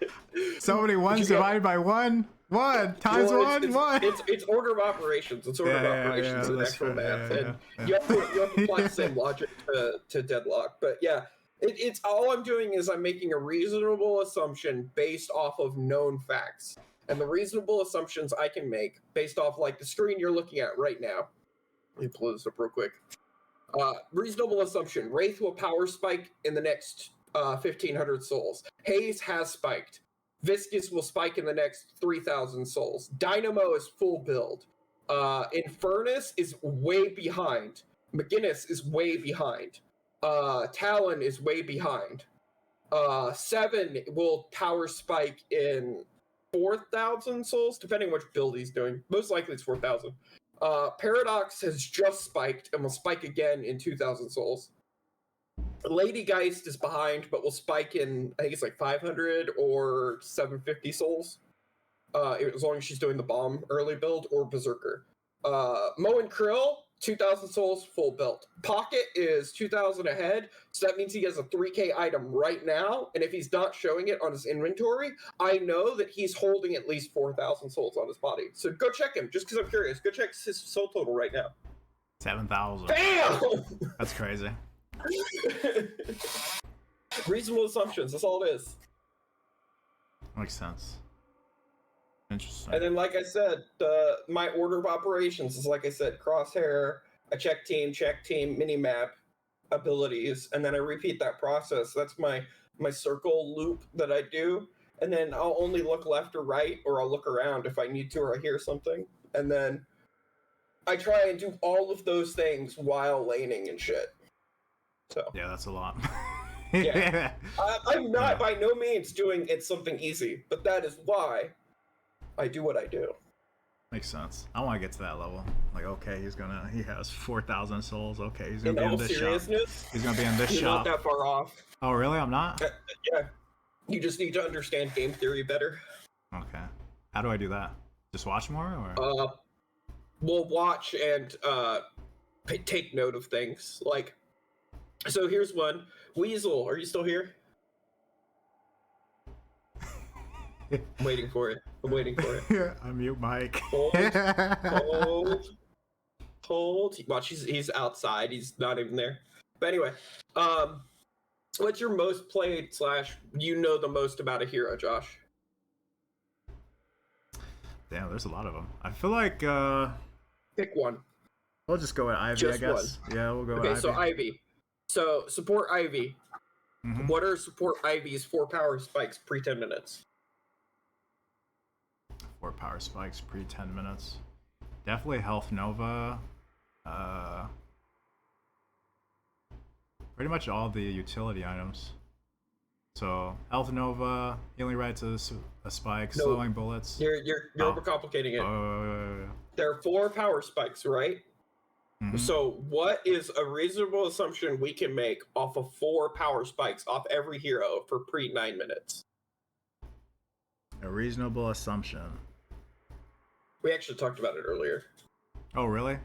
So many ones divided by 1. 1 times Well, 1. 1. It's order of operations. It's order of operations in actual math, and you have to apply the same logic to DeadLock. But yeah, it's all I'm doing is I'm making a reasonable assumption based off of known facts, and the reasonable assumptions I can make based off like the screen you're looking at right now. Let me pull this up real quick. Reasonable assumption: Wraith will power spike in the next 1,500 souls. Haze has spiked. Viscous will spike in the next 3,000 souls. Dynamo is full build. Infernus is way behind. McGinnis is way behind. Talon is way behind. 7 will power spike in 4,000 souls, depending on which build he's doing. Most likely it's 4,000. Paradox has just spiked and will spike again in 2,000 souls. Lady Geist is behind, but will spike in, I think it's like 500 or 750 souls. As long as she's doing the bomb early build or Berserker. Mo and Krill, 2,000 souls, full build. Pocket is 2,000 ahead, so that means he has a 3k item right now, and if he's not showing it on his inventory, I know that he's holding at least 4,000 souls on his body. So go check him, just because I'm curious. Go check his soul total right now. 7,000. Bam! That's crazy. Reasonable assumptions, that's all it is. Makes sense. Interesting. And then, like I said, my order of operations is, like I said, crosshair, a check team, minimap, abilities, and then I repeat that process. That's my circle loop that I do. And then I'll only look left or right, or I'll look around if I need to or I hear something. And then I try and do all of those things while laning and shit. So yeah, that's a lot. Yeah. I'm not by no means doing it something easy, but that is why I do what I do. Makes sense. I want to get to that level. Like, okay, he has 4,000 souls. Okay, he's gonna be in this shop. He's gonna be in this You're shop. not that far off. Oh, really? I'm not? Yeah. You just need to understand game theory better. Okay. How do I do that? Just watch more, or? We'll watch and take note of things. Like, so here's one. Weasel, are you still here? I'm waiting for it. Unmute mic. Hold. Watch, he's outside. He's not even there. But anyway, what's your most played / you know the most about a hero, Josh? Damn, there's a lot of them. I feel like pick one. We'll just go with Ivy, Just I guess. one. Yeah, we'll go with Okay, Ivy. so Ivy. So support Ivy. Mm-hmm. What are support Ivy's 4 power spikes pre 10 minutes? 4 power spikes pre 10 minutes. Definitely Health Nova. Pretty much all the utility items. So Health Nova, healing right to a spike, No, slowing bullets. You're overcomplicating it. There are 4 power spikes, right? Mm-hmm. So what is a reasonable assumption we can make off of 4 power spikes off every hero for pre 9 minutes? A reasonable assumption. We actually talked about it earlier. Oh, really?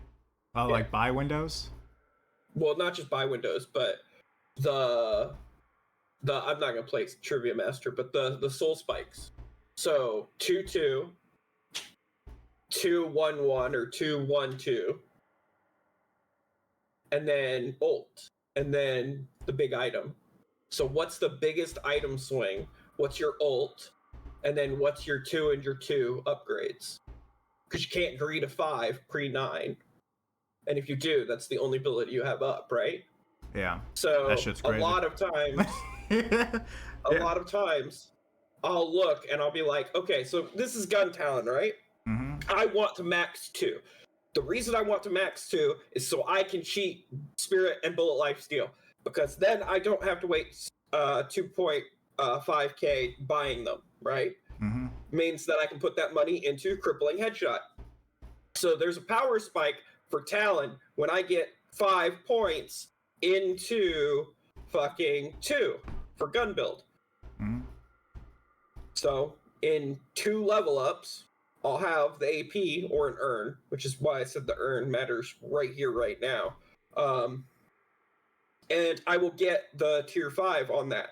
Oh, Yeah. like buy windows? Well, not just buy windows, but the I'm not gonna play Trivia Master, but the soul spikes. So 2-2, 2-1-1 or 2-1-2, and then ult, and then the big item. So what's the biggest item swing? What's your ult? And then what's your 2 and your 2 upgrades? Because you can't agree to 5 pre 9. And if you do, that's the only ability you have up, right? Yeah. So That shit's crazy. a lot of times, a lot of times, I'll look and I'll be like, okay, so this is gun talent, right? Mm-hmm. I want to max 2. The reason I want to max 2 is so I can cheat Spirit and Bullet Life Steal, because then I don't have to wait 2.5k buying them, right? Mm-hmm. Means that I can put that money into Crippling Headshot. So there's a power spike for Talon when I get 5 points into fucking 2 for gun build. Mm-hmm. So in 2 level ups, I'll have the AP or an earn, which is why I said the earn matters right here, right now. And I will get the tier 5 on that.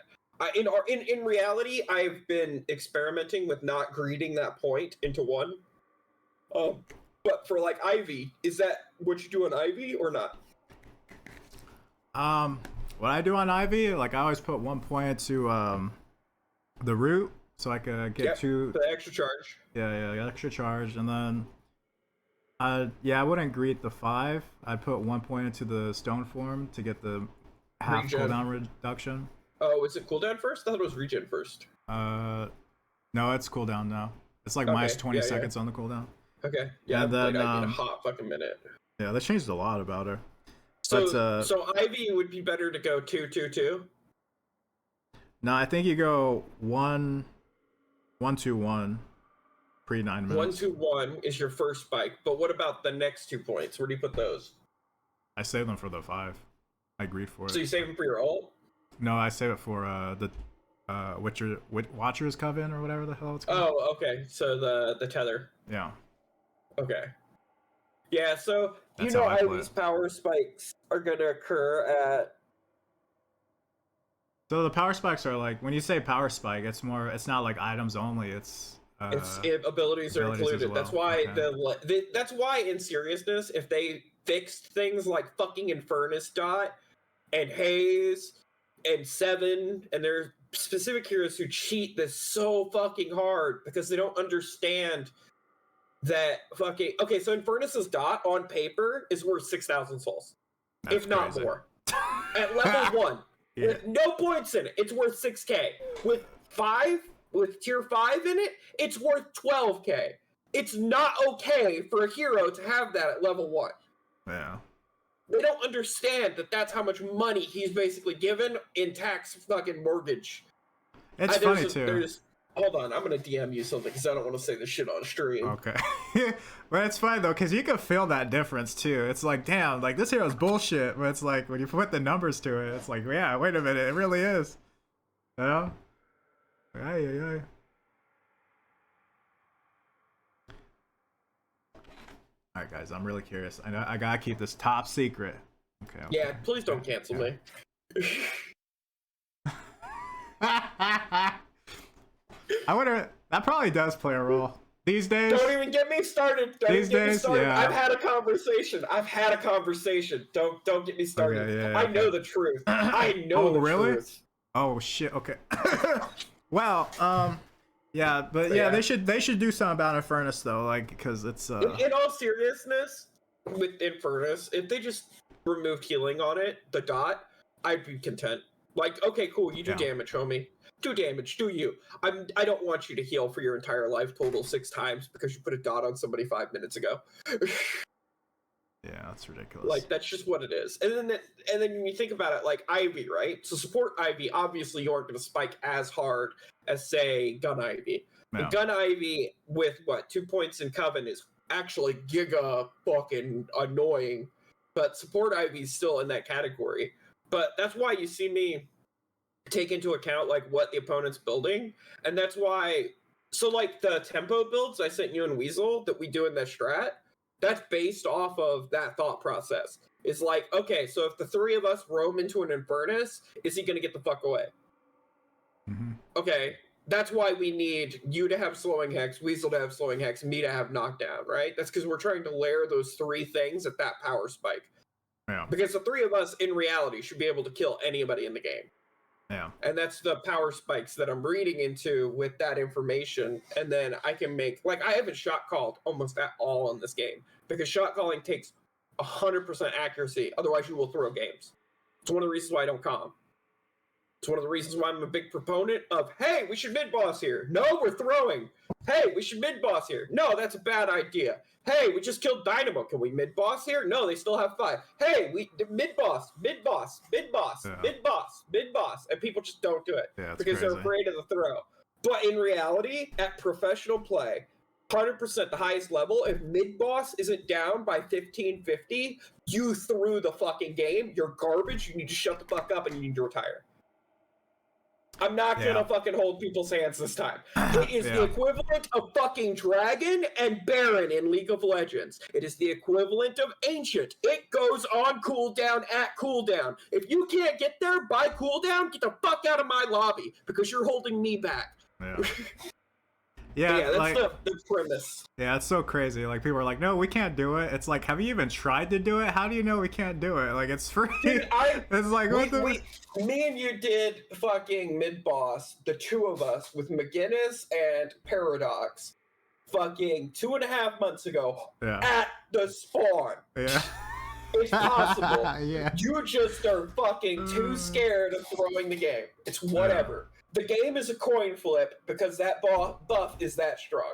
In reality, I've been experimenting with not greeting that point into 1. But for like Ivy, is that what you do on Ivy or not? What I do on Ivy, like I always put 1 point into the root, so I could get 2. The extra charge. Yeah, extra charge, and then I wouldn't greet the 5. I'd put 1 point into the stone form to get the half Regen. cooldown reduction. Oh, is it cooldown first? I thought it was regen first. No, it's cooldown now. It's like Okay, minus 20 yeah. seconds on the cooldown. Okay. Yeah, And then, I need a hot fucking minute. Yeah, they changed a lot about her. So, But, so Ivy would be better to go 2-2-2. No, I think you go 1-2-1 pre 9 minutes. 1-2-1 is your first spike, but what about the next 2 points? Where do you put those? I save them for the 5. I agreed for it. So you save them for your ult? No, I save it for the Watcher's Coven or whatever the hell it's called. Oh, okay. So the tether. Yeah. Okay. Yeah, so That's you know how I play Ivy's it. power spikes are gonna occur at. So the power spikes are like, when you say power spike, it's not like items only. It's Abilities are abilities as included. well. That's why Okay. that's why in seriousness, if they fixed things like fucking Infernus Dot and Haze and Seven, and there's specific heroes who cheat this so fucking hard because they don't understand that fucking okay. So Infernus's Dot on paper is worth 6,000 souls, That's if not crazy. more. At level 1, Yeah. with no points in it, it's worth 6k. With tier 5 in it, it's worth 12k. It's not okay for a hero to have that at level 1. Yeah. They don't understand that that's how much money he's basically given in tax fucking mortgage. It's funny too. Hold on, I'm gonna DM you something because I don't want to say this shit on stream. Okay. But it's fine though, because you can feel that difference too. It's like, damn, like this hero's bullshit. But it's like, when you put the numbers to it, it's like, yeah, wait a minute, it really is. You know? Aye. Alright guys, I'm really curious. I know I gotta keep this top secret. Okay. Yeah, please don't cancel me. I wonder, that probably does play a role these days. Don't even get me started. These days, yeah. I've had a conversation. Don't get me started. Okay, yeah, I know the truth. I know the really? truth. Oh shit. Okay. Well, yeah, but yeah, Yeah. they should do something about Infernus though, like, because it's In all seriousness, with Infernus, if they just removed healing on it, the dot, I'd be content. Like, okay, cool, you do Yeah. damage, homie. Do damage, do you. I don't want you to heal for your entire life total 6 times because you put a dot on somebody 5 minutes ago. Yeah, that's ridiculous. Like, that's just what it is. And then when you think about it, like Ivy, right? So support Ivy, obviously you aren't going to spike as hard as, say, Gun Ivy. Yeah. And Gun Ivy with, 2 points in Coven is actually giga fucking annoying. But support Ivy's still in that category. But that's why you see me take into account, like, what the opponent's building. And that's why... So, like, the tempo builds I sent you in Weasel that we do in that strat, that's based off of that thought process. It's like, okay, so if the 3 of us roam into an Infernus, is he going to get the fuck away? Mm-hmm. Okay, that's why we need you to have slowing hex, Weasel to have slowing hex, me to have knockdown, right? That's because we're trying to layer those 3 things at that power spike. Yeah. Because the 3 of us, in reality, should be able to kill anybody in the game. Yeah. And that's the power spikes that I'm reading into with that information. And then I can make, like, I haven't shot called almost at all in this game because shot calling takes 100% accuracy. Otherwise, you will throw games. It's one of the reasons why I don't calm. It's one of the reasons why I'm a big proponent of, hey, we should mid-boss here. No, we're throwing. Hey, we should mid-boss here. No, that's a bad idea. Hey, we just killed Dynamo. Can we mid-boss here? No, they still have 5. Hey, we mid-boss, mid-boss, mid-boss, mid-boss, mid-boss. And people just don't do it because they're afraid of the throw. But in reality, at professional play, 100% the highest level, if mid-boss isn't down by 1550, you threw the fucking game. You're garbage. You need to shut the fuck up and you need to retire. I'm not gonna fucking hold people's hands this time. It is the equivalent of fucking Dragon and Baron in League of Legends. It is the equivalent of Ancient. It goes on cooldown at cooldown. If you can't get there by cooldown, get the fuck out of my lobby because you're holding me back. Yeah, that's like, the premise. Yeah, it's so crazy. Like, people are like, no, we can't do it. It's like, have you even tried to do it? How do you know we can't do it? Like, it's free. Dude, it's like, me and you did fucking mid-boss, the two of us, with McGinnis and Paradox, fucking 2.5 months ago at the spawn. Yeah. It's possible. You just are fucking too scared of throwing the game. It's whatever. The game is a coin flip because that buff is that strong.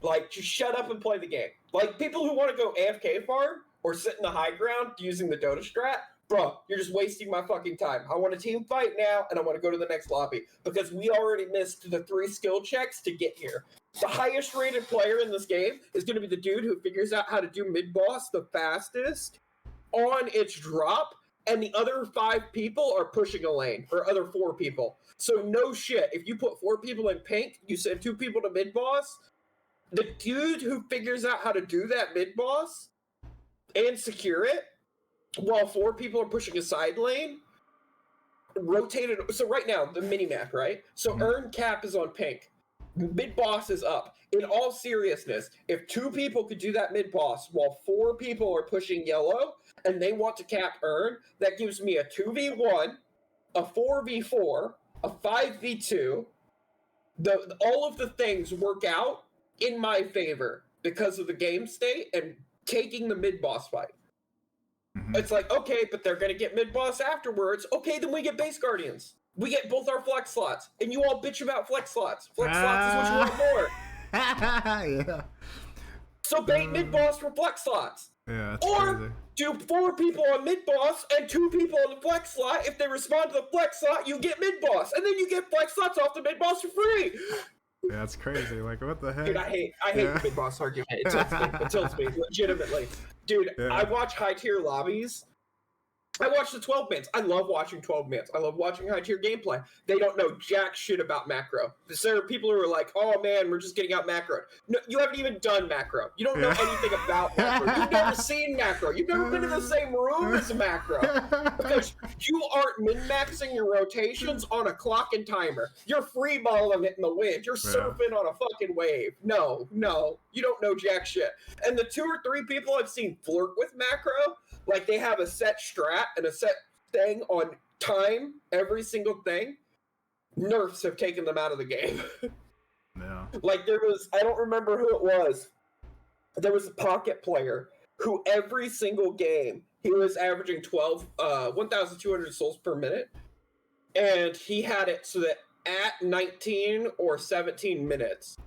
Like, just shut up and play the game. Like, people who want to go AFK farm or sit in the high ground using the Dota strat, bro, you're just wasting my fucking time. I want a team fight now, and I want to go to the next lobby because we already missed the 3 skill checks to get here. The highest rated player in this game is going to be the dude who figures out how to do mid-boss the fastest on its drop, and the other 5 people are pushing a lane, or other 4 people. So no shit, if you put 4 people in pink, you send 2 people to mid-boss, the dude who figures out how to do that mid-boss and secure it, while 4 people are pushing a side lane, rotated. So right now, the mini-map, right? So earn cap is on pink. Mid-boss is up. In all seriousness, if 2 people could do that mid-boss while 4 people are pushing yellow and they want to cap earn, that gives me a 2v1, a 4v4, a 5v2. All of the things work out in my favor because of the game state and taking the mid-boss fight. It's like, okay, but they're going to get mid-boss afterwards. Okay, then we get base guardians. We get both our flex slots. And you all bitch about flex slots. Flex slots is what you want more. Yeah. So bait mid-boss for flex slots. Yeah, that's or crazy. do 4 people on mid-boss and 2 people on the flex slot. If they respond to the flex slot, you get mid-boss. And then you get flex slots off the mid-boss for free. Yeah, that's crazy. Like, what the heck? Dude, I hate the mid-boss argument. It tilts me, legitimately. Dude, I watch high-tier lobbies. I watch the 12-mans. I love watching 12-mans. I love watching high-tier gameplay. They don't know jack shit about macro. There are people who are like, oh man, we're just getting out macro. No, you haven't even done macro. You don't know anything about macro. You've never seen macro. You've never been in the same room as a macro. Because you aren't min-maxing your rotations on a clock and timer. You're free-balling it in the wind. You're surfing on a fucking wave. No. You don't know jack shit. And the 2 or 3 people I've seen flirt with macro, like they have a set strat and a set thing on time, every single thing, nerfs have taken them out of the game. Like there was, I don't remember who it was, there was a pocket player who every single game, he was averaging 1,200 souls per minute, and he had it so that at 19 or 17 minutes,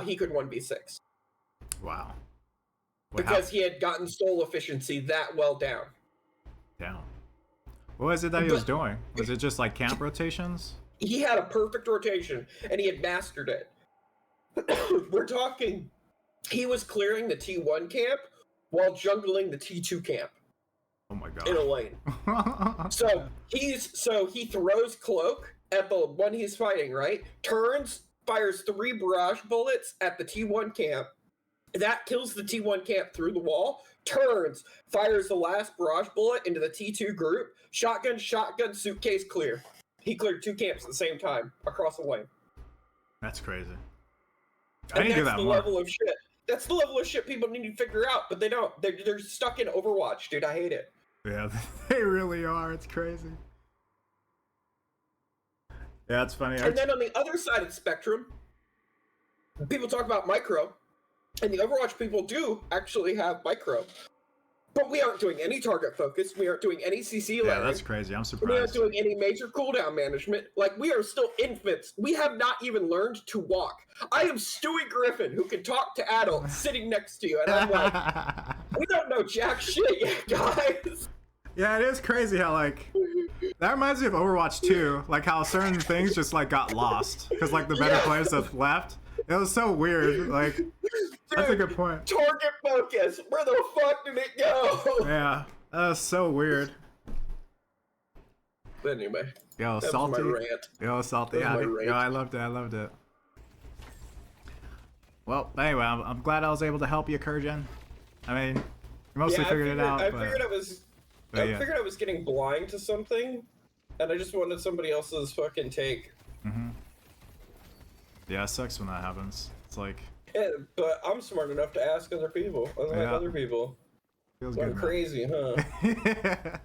he could 1v6. Wow. Because he had gotten soul efficiency that well down. Down. What was it that he was doing? Was it just like camp rotations? He had a perfect rotation, and he had mastered it. We're talking, he was clearing the T1 camp while jungling the T2 camp. Oh my god. In a lane. So he throws cloak at the one he's fighting, right? Turns, fires 3 barrage bullets at the T1 camp. That kills the T1 camp through the wall, turns, fires the last barrage bullet into the T2 group, shotgun, suitcase, clear. He cleared 2 camps at the same time, across the lane. That's crazy. And that's the level of shit. That's the level of shit people need to figure out, but they don't. They're stuck in Overwatch, dude. I hate it. Yeah, they really are. It's crazy. Yeah, it's funny. And then on the other side of the spectrum, people talk about micro. And the Overwatch people do actually have micro. But we aren't doing any target focus. We aren't doing any CC Yeah, layering. that's crazy. I'm We aren't surprised. doing any major cooldown management. Like, we are still infants. We have not even learned to walk. I am Stewie Griffin, who can talk to adults sitting next to you, and I'm like, we don't know jack shit yet, guys. Yeah, it is crazy how, like, that reminds me of Overwatch 2, like how certain things just, like, got lost, because, like, the better players have left. It was so weird, like, that's a good point. Target focus, where the fuck did it go? Yeah, that was so weird. But anyway, Yo, that Salty. was my rant. Yo, Salty. That was Yeah, my rant. yo, I loved it. Well, anyway, I'm glad I was able to help you, kurjun. I mean, you mostly figured it out. I but, figured I figured I was getting blind to something, and I just wanted somebody else's fucking take. Yeah, it sucks when that happens. It's like, Yeah, but I'm smart enough to ask other people, unlike Yeah. other people. feels I'm good. crazy, huh? Man.